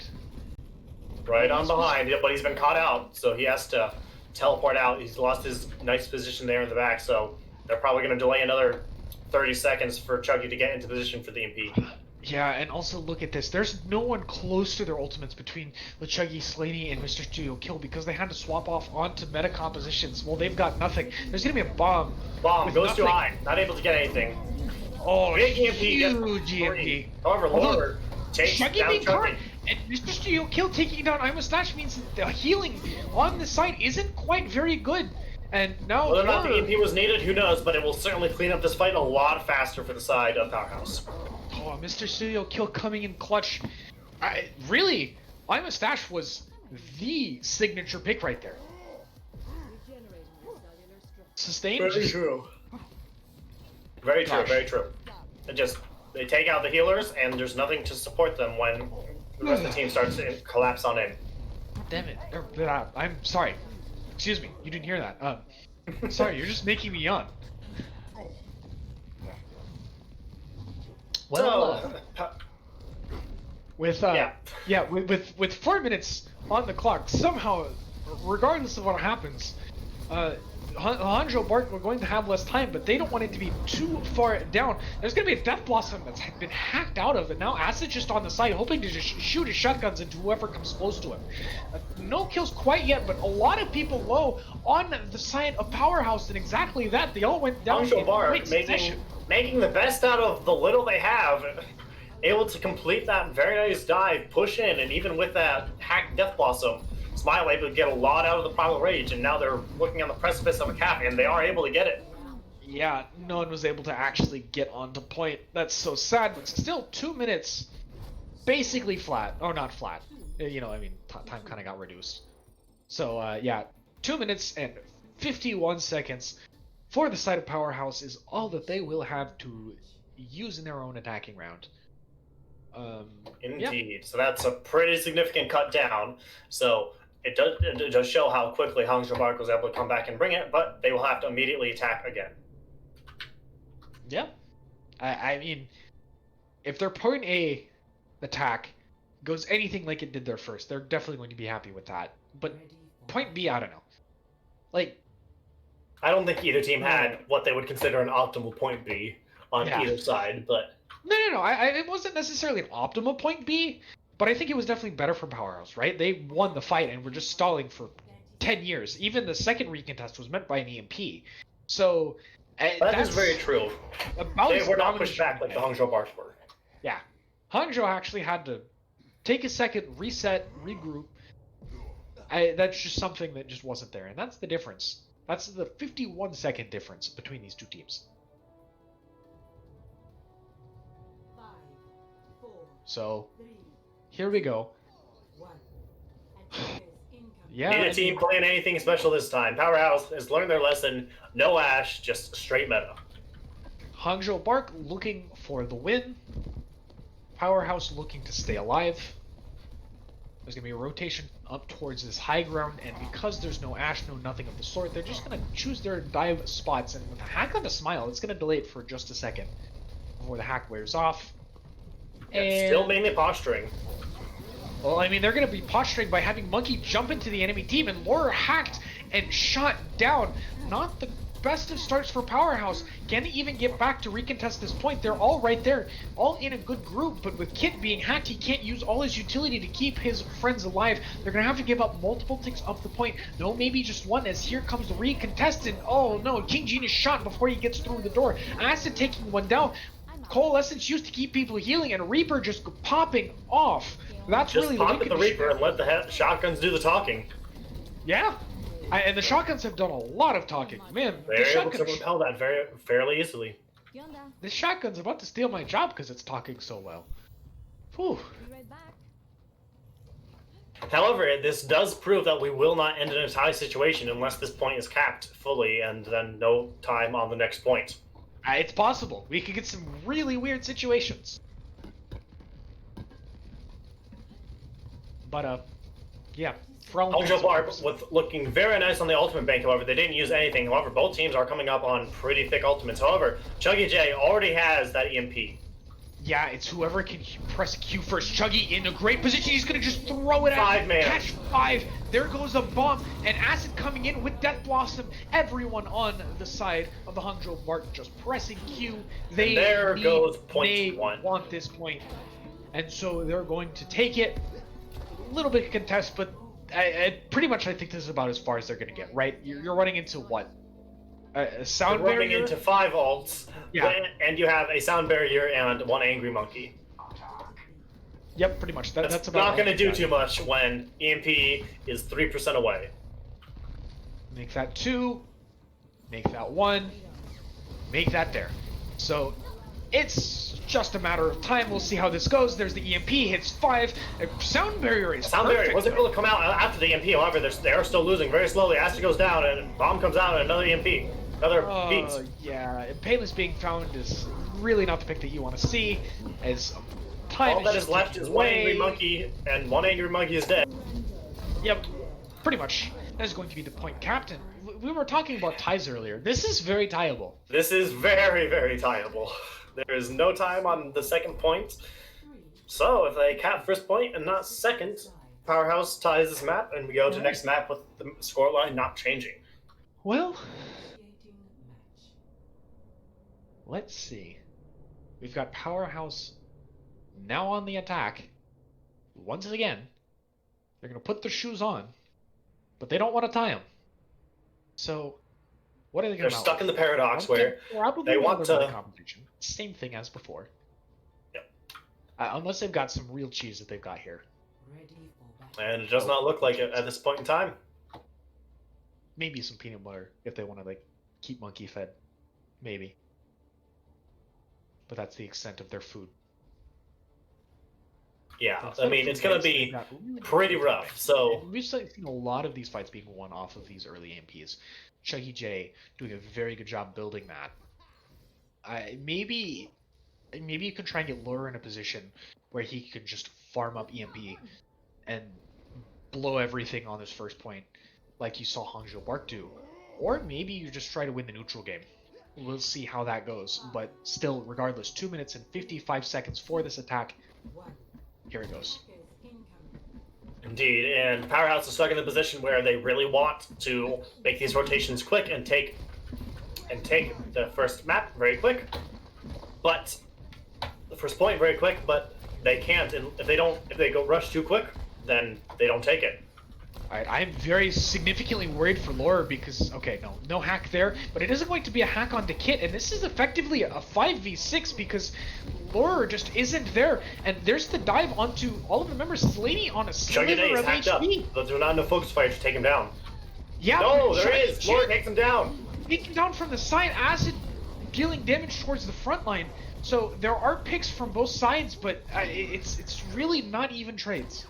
Right on behind, but he's been caught out, so he has to teleport out. He's lost his nice position there in the back, so they're probably going to delay another 30 seconds for Chuggy to get into position for the EMP. Yeah, and also look at this. There's no one close to their ultimates between LeChuggy, Slaney, and Mr. Studio Kill because they had to swap off onto meta compositions. Well, they've got nothing. There's going to be a bomb. Bomb goes nothing. too high. Not able to get anything. Oh, big EMP. huge EMP. However, lower takes Chuggy down being Chuggy. caught, and Mr. Studio Kill taking down iMustache means that the healing on the site isn't quite very good. And now Whether or not the EMP was needed, who knows, but it will certainly clean up this fight a lot faster for the side of Powerhouse. Oh, Mr. Studio Kill coming in clutch. Really, iMustache was the signature pick right there. Sustained. Very true. Very true, very true. They take out the healers, and there's nothing to support them when the rest of the team starts to collapse on in. Damn it. I'm sorry. Excuse me, you didn't hear that. Sorry, you're just making me yawn. Well, with 4 minutes on the clock, somehow, regardless of what happens, Hangzhou Bark are going to have less time, but they don't want it to be too far down. There's going to be a Death Blossom that's been hacked out of, and now Acid's just on the side, hoping to just shoot his shotguns into whoever comes close to him. No kills quite yet, but a lot of people low on the side of Powerhouse, and exactly that. They all went down Hangzhou in Bark great succession. making the best out of the little they have. Able to complete that very nice dive, push in, and even with that hacked Death Blossom, Smile able to get a lot out of the Primal Rage, and now they're looking on the precipice of a cap, and they are able to get it. Yeah, no one was able to actually get onto point. That's so sad, but still 2 minutes, basically flat. Oh, not flat. You know, I mean, time kind of got reduced. So, yeah, 2 minutes and 51 seconds for the side of Powerhouse is all that they will have to use in their own attacking round. Indeed. Yeah. So that's a pretty significant cut down. So it does show how quickly Hangzhou Bark was able to come back and bring it, but they will have to immediately attack again. Yeah. I mean, if their point A attack goes anything like it did their first, they're definitely going to be happy with that. But point B, I don't know. Like, I don't think either team had what they would consider an optimal point B on either side, but... No. It wasn't necessarily an optimal point B, but I think it was definitely better for Powerhouse, right? They won the fight and were just stalling for 10 years. Even the second recontest was met by an EMP. So... that is very true. They were not pushed back like the Hangzhou Barks were. Yeah. Hangzhou actually had to take a second, reset, regroup. That's just something that just wasn't there, and that's the difference. That's the 51-second difference between these two teams. 5, 4, So, 3, here we go. 1. Yeah. Neither team playing anything special this time. Powerhouse has learned their lesson. No Ash, just straight meta. Hangzhou Bark looking for the win. Powerhouse looking to stay alive. There's going to be a rotation up towards this high ground, and because there's no Ash, no nothing of the sort, they're just going to choose their dive spots, and with a hack on the Smile, it's going to delay it for just a second before the hack wears off. And still mainly posturing. Well, I mean, they're going to be posturing by having Monkey jump into the enemy team, and Laura hacked and shot down. Not the best of starts for Powerhouse. Can they even get back to recontest this point? They're all right there, all in a good group, but with Kit being hacked, he can't use all his utility to keep his friends alive. They're going to have to give up multiple ticks up the point. No, maybe just one, as here comes the recontestant. Oh no, King Gene is shot before he gets through the door. Acid taking one down. Coalescence used to keep people healing, and Reaper just popping off. That's just really pop the at the Reaper and let the shotguns do the talking. Yeah. And the shotguns have done a lot of talking. Man, They're able to repel that fairly easily. This shotgun's about to steal my job because it's talking so well. Whew. However, this does prove that we will not end in a tie situation unless this point is capped fully and then no time on the next point. It's possible. We could get some really weird situations. But, yeah. For all intents Hangzhou and Barb purposes- with looking very nice on the ultimate bank, however, they didn't use anything. However, both teams are coming up on pretty thick ultimates. However, Chuggy J already has that EMP. Yeah, it's whoever can press Q first. Chuggy in a great position. He's gonna just throw it out. 5-man. Catch 5. There goes a bomb. And Acid coming in with Death Blossom. Everyone on the side of the Hangzhou Bart just pressing Q. They goes point they 1. want this point. And so they're going to take it. A little bit of contest, but pretty much I think this is about as far as they're going to get, right? You're running into what? A sound Running barrier? into 5 ults, Yeah. and you have a sound barrier and 1 angry monkey. Yep, pretty much. That's That's about not all going to you do got. too much when EMP is 3% away. Make that 2. Make that 1. Make that there. So it's just a matter of time. We'll see how this goes. There's the EMP, hits 5. A sound barrier is Sound perfect. barrier wasn't able to come out after the EMP, however, they are still losing very slowly. Acid goes down, and bomb comes out, and another EMP. Another beat. Yeah, Painless being found is really not the pick that you want to see, as time All that just is left ticking is 1 away. angry monkey, and 1 angry monkey is dead. Yep, pretty much. That is going to be the point captain. We were talking about ties earlier. This is very tieable. This is very, very tieable. There is no time on the second point. So if they cap first point and not second, Powerhouse ties this map, and we go to next map with the scoreline not changing. Well, Initiating match. let's see. We've got Powerhouse now on the attack. Once again, they're going to put their shoes on, but they don't want to tie them. So, what are they going They're to stuck in the paradox where probably they want another to- competition. Same thing as before. Yep. Unless they've got some real cheese that they've got here. Ready for battle. and it does not look like it at this point in time. Maybe some peanut butter if they want to like keep monkey fed. Maybe. But that's the extent of their food. Yeah, Instead I of mean, food it's going to fights, they've be got really pretty good rough, fights. so- And we've seen a lot of these fights being won off of these early AMPs. Chuggy J doing a very good job building that. Maybe you can try and get Lure in a position where he can just farm up EMP and blow everything on this first point, like you saw Hangzhou Bark do. Or maybe you just try to win the neutral game. We'll see how that goes. But still, regardless, 2 minutes and 55 seconds for this attack. One. Here it goes. Is incoming. Indeed, and Powerhouse is stuck in the position where they really want to make these rotations quick and take the first map very quick, but the first point very quick. But they can't, and if they go rush too quick, then they don't take it. Alright, I'm very significantly worried for Laura because, okay, no hack there, but it isn't going to be a hack onto Kit, and this is effectively a 5v6 because Laura just isn't there, and there's the dive onto all of the members. Slaney on a Chuggy sliver is of hacked up, HP. but there's not enough focus fire to take him down. Yeah, No, there Chuggy is. Lord takes him down. taking down from the side, Acid dealing damage towards the front line. So there are picks from both sides, but it's really not even trades.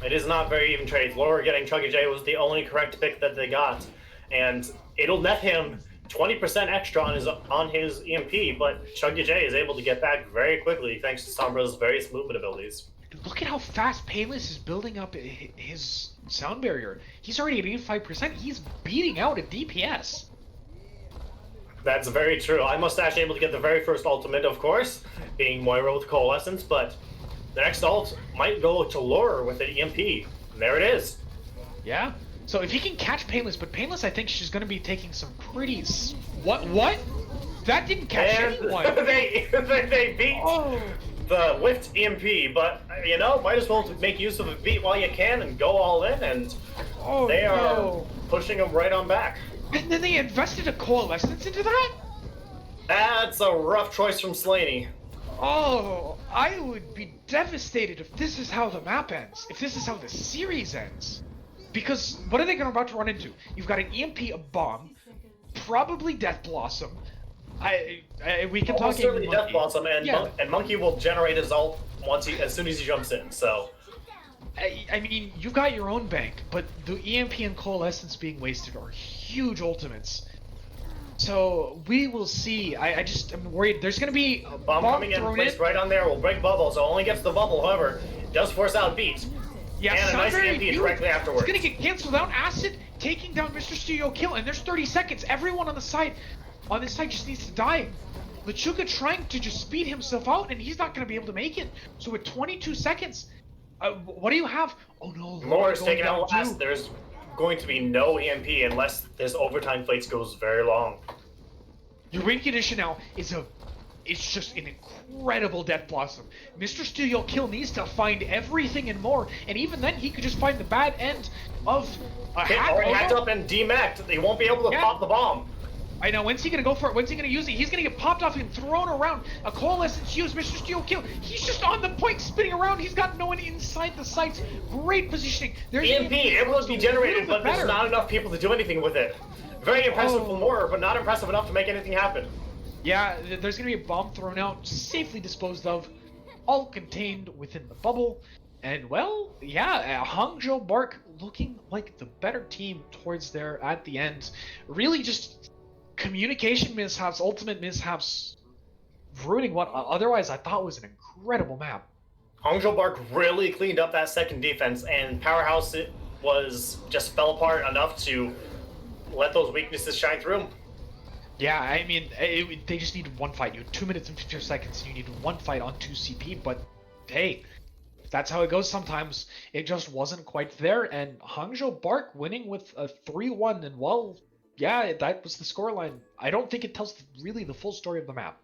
It is not very even trades. Laura getting Chuggy J was the only correct pick that they got, and it'll net him 20% extra on his EMP. But Chuggy J is able to get back very quickly thanks to Sombra's various movement abilities. Look at how fast Painless is building up his sound barrier. He's already at 85%. He's beating out a DPS. That's very true. I mustache able to get the very first ultimate, of course, being Moira with Coalescence, but the next ult might go to Lure with an EMP. And there it is. Yeah. So if he can catch Painless, but Painless, I think she's going to be taking some pretty... What? That didn't catch And anyone. they beat Oh. the whiffed EMP, but, might as well make use of a beat while you can and go all in, and Oh, they are no. pushing them right on back. And then they invested a Coalescence into that? That's a rough choice from Slaney. Oh, I would be devastated if this is how the map ends. If this is how the series ends. Because what are they about to run into? You've got an EMP, a bomb, probably Death Blossom. We can Almost talk certainly Monkey. Death Blossom, and, Yeah. and Monkey will generate his ult as soon as he jumps in, so... I mean, you've got your own bank, but the EMP and Coalescence being wasted are huge ultimates. So we will see. I'm worried. There's gonna be a Bomb coming in, thrown placed right on there, will break bubble, so only gets the bubble, however, does force out beat. Yeah, and a nice Sunbury EMP directly afterwards. It's gonna get canceled out. Acid taking down Mr. Studio Kill, and there's 30 seconds. Everyone on this side just needs to die. Lechuga trying to just speed himself out, and he's not gonna be able to make it. So with 22 seconds, what do you have? Oh no, More is going taken out down last. too. There's going to be no EMP unless this overtime plates goes very long. Your win condition now it's just an incredible Death Blossom. Mr. Studio Kill needs to find everything and more, and even then he could just find the bad end of a hack. Already hacked up and demacked. They won't be able to pop the bomb. I know, when's he gonna go for it? When's he gonna use it? He's gonna get popped off and thrown around. A Coalescence use, Mr. Studio Kill. He's just on the point spinning around. He's got no one inside the sights. Great positioning. There's EMP able to be generated, but there's not enough people to do anything with it. Very impressive for more, but not impressive enough to make anything happen. Yeah, there's gonna be a bomb thrown out, safely disposed of, all contained within the bubble. And well, yeah, Hangzhou Bark looking like the better team towards there at the end. Really just communication mishaps, ultimate mishaps, ruining what otherwise I thought was an incredible map. Hangzhou Bark really cleaned up that second defense, and Powerhouse just fell apart enough to let those weaknesses shine through. Yeah, I mean, they just needed one fight. You had 2 minutes and 50 seconds, and you needed one fight on 2 CP, but hey, that's how it goes sometimes. It just wasn't quite there, and Hangzhou Bark winning with a 3-1, and well, yeah, that was the scoreline. I don't think it tells really the full story of the map.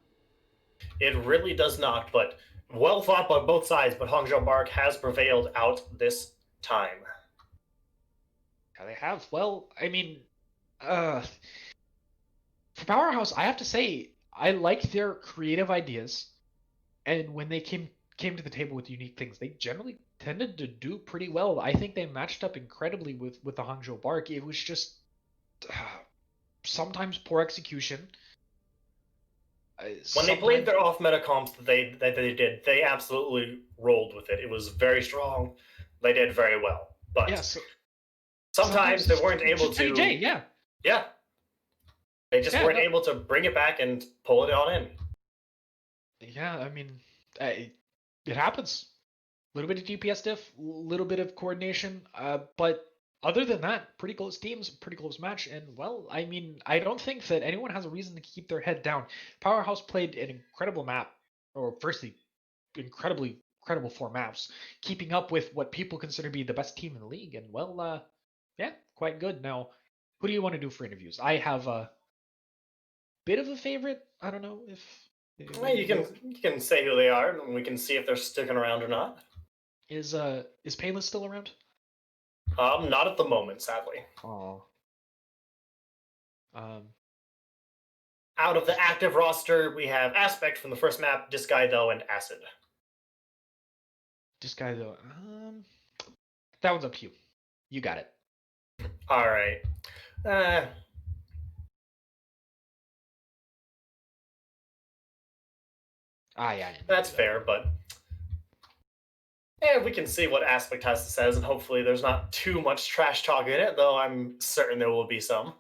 It really does not, but well fought by both sides, but Hangzhou Bark has prevailed out this time. Yeah, they have. Well, I mean, for Powerhouse, I have to say, I like their creative ideas, and when they came to the table with unique things, they generally tended to do pretty well. I think they matched up incredibly with the Hangzhou Bark. It was just sometimes poor execution. When they played their off-meta comps that they did, they absolutely rolled with it. It was very strong. They did very well. But yeah, sometimes they weren't able to... AJ, yeah. Yeah. They just weren't able to bring it back and pull it on in. Yeah, I mean, it happens. A little bit of DPS diff, a little bit of coordination, but other than that, pretty close teams, pretty close match, and well, I mean, I don't think that anyone has a reason to keep their head down. Powerhouse played an incredible map, or firstly, incredible 4 maps, keeping up with what people consider to be the best team in the league, and well, yeah, quite good. Now, who do you want to do for interviews? I have a bit of a favorite. I don't know if well, you can say who they are, and we can see if they're sticking around or not. Is Painless still around? Not at the moment, sadly. Oh. Out of the active roster, we have Aspect from the first map, Disguido, and Acid. Disguido, that one's up to you. You got it. All right. Yeah. That's fair, but we can see what Aspect has to say, and hopefully there's not too much trash talk in it, though I'm certain there will be some.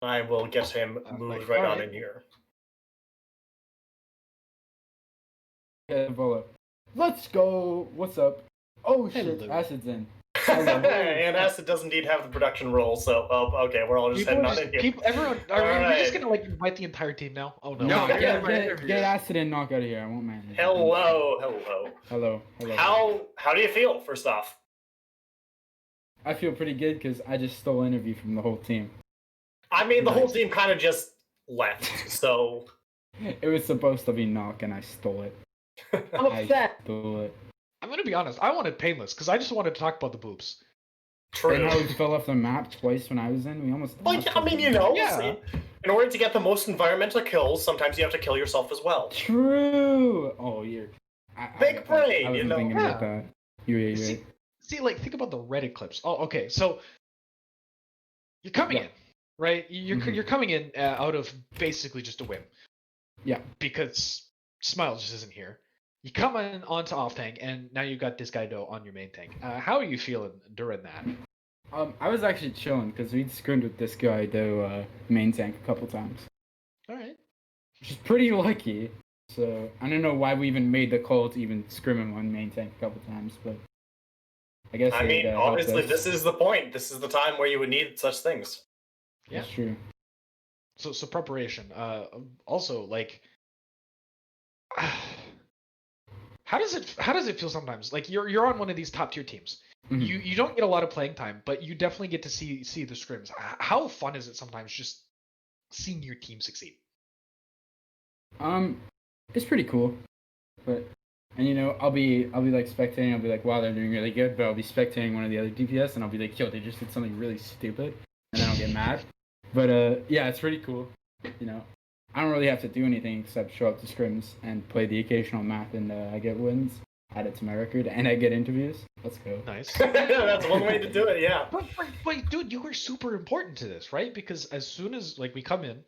I will get him moved right on in here. Let's go. What's up? Oh shit, Hello. Acid's in. And Acid does indeed have the production role, so okay, we're all just heading on in here. Everyone, are we just gonna like invite the entire team now? Oh no. No, Yeah, get Acid and knock out of here. I won't manage. Hello. How do you feel, first off? I feel pretty good because I just stole an interview from the whole team. I mean, the whole team kind of just left, so... It was supposed to be knock, and I stole it. I'm upset. I stole it. I'm gonna be honest. I wanted Painless because I just wanted to talk about the boobs. True. And how we fell off the map twice when I was in. We almost. Well, I mean, you know, Yeah. in order to get the most environmental kills, sometimes you have to kill yourself as well. True. Oh, you're. Big brain, I you wasn't know. thinking about that. You're See, right. see, like think about the Reddit clips. Oh, okay. So you're coming Yeah. in. right? You're Mhm. you're coming in out of basically just a whim. Yeah. Because Smile just isn't here. You come in onto off tank, and now you got this guy on your main tank. How are you feeling during that? I was actually chilling because we'd scrimmed with this guy though main tank a couple times, All right. which is pretty lucky. So I don't know why we even made the call to even scrim him on main tank a couple times, but I guess I it mean, helped obviously, us. this is the point. This is the time where you would need such things. Yeah. That's true. So preparation. Also, like, how does it feel sometimes? Like you're on one of these top tier teams. Mhm. You don't get a lot of playing time, but you definitely get to see the scrims. How fun is it sometimes just seeing your team succeed? It's pretty cool, but and I'll be like spectating. I'll be like, wow, they're doing really good, but I'll be spectating one of the other DPS, and I'll be like, yo, they just did something really stupid, and then I'll get mad. But yeah, it's pretty cool. I don't really have to do anything except show up to scrims and play the occasional map, and I get wins, add it to my record, and I get interviews. Let's go. Nice. That's one way to do it, yeah. But dude, you were super important to this, right? Because as soon as like we come in,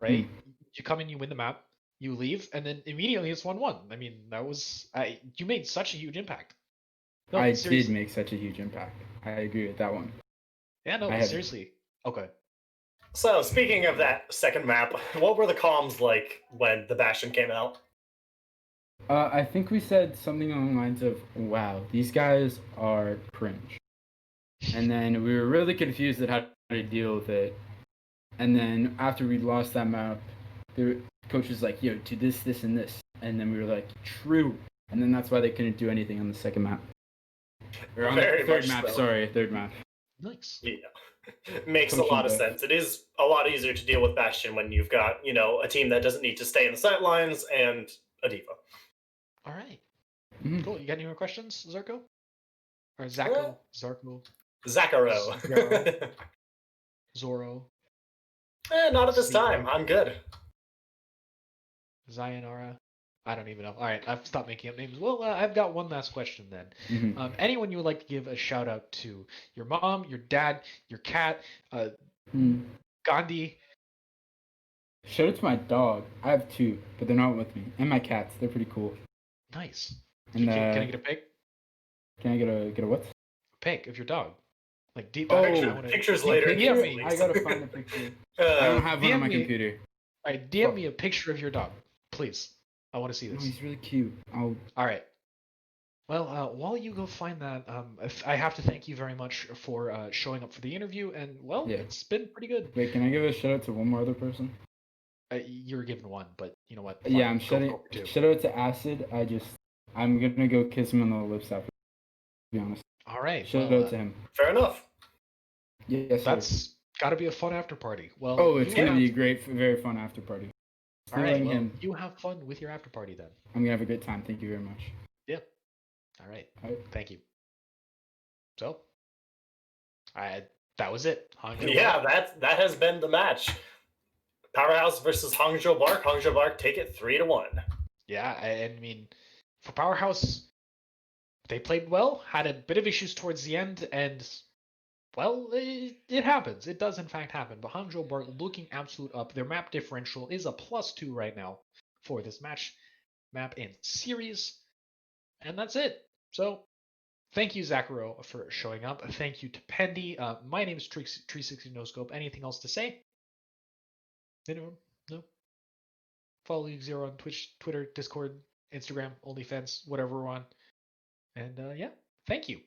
right? You come in, you win the map, you leave, and then immediately it's 1-1. I mean, that was you made such a huge impact. No, I seriously. did make such a huge impact. I agree with that one. Yeah, no, I have- seriously. Okay. So, speaking of that second map, what were the comms like when the Bastion came out? I think we said something along the lines of, wow, these guys are cringe. And then we were really confused at how to deal with it. And then after we lost that map, the coach was like, yo, do this, this, and this. And then we were like, true. And then that's why they couldn't do anything on the second map. Or on Very the third much map, so. sorry, third map. Nice. Yeah. Makes a Coaching lot of death. sense. It is a lot easier to deal with Bastion when you've got, a team that doesn't need to stay in the sidelines and a diva. All right. Mhm. Cool. You got any more questions, Zarko? Or Zacko? Zarko? Zakaro. Zoro? Not at this Zebra. time. I'm good. Zionara? I don't even know. All right, I've stopped making up names. Well, I've got one last question then. Mhm. Anyone you would like to give a shout out to? Your mom, your dad, your cat, Gandhi? Shout out to my dog. I have two, but they're not with me. And my cats. They're pretty cool. Nice. And Can I get a pic? can I get a what? A pic of your dog. Like deep. Oh, Pictures Yeah, later. DM please. me. I gotta find a picture. I don't have one on DM my me. computer. All right, DM me a picture of your dog, please. I want to see Oh, this. he's really cute. All right. Well, while you go find that, I have to thank you very much for showing up for the interview, and well, Yeah. it's been pretty good. Wait, can I give a shout out to one more other person? You were given one, but you know what? Yeah, Fine, I'm go shouting. for two. Shout out to Acid. I'm gonna go kiss him on the lips after. To be honest. All right. Shout Well, out to him. Fair enough. Yes, sir. that's got to be a fun after party. Well, Oh, it's you gonna have- be a great, very fun after party. All right. Stealing Well, him. you have fun with your after party then. I'm gonna have a great time. Thank you very much. Yeah. All right. All right. Thank you. So, that was it. Hangzhou Yeah, Bark. that has been the match. Powerhouse versus Hangzhou Bark. Hangzhou Bark take it 3-1. Yeah, I mean, for Powerhouse, they played well, had a bit of issues towards the end, and, well, it happens. It does, in fact, happen. But Hangzhou Bark looking absolute up. Their map differential is a +2 right now for this map and series. And that's it. So, thank you, Zakaro, for showing up. Thank you to Pendy. My name is Tree60 No Scope. Anything else to say? Anyone? No? Follow League Zero on Twitch, Twitter, Discord, Instagram, OnlyFans, whatever we're on. And yeah, thank you,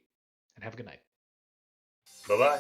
and have a good night. Bye-bye.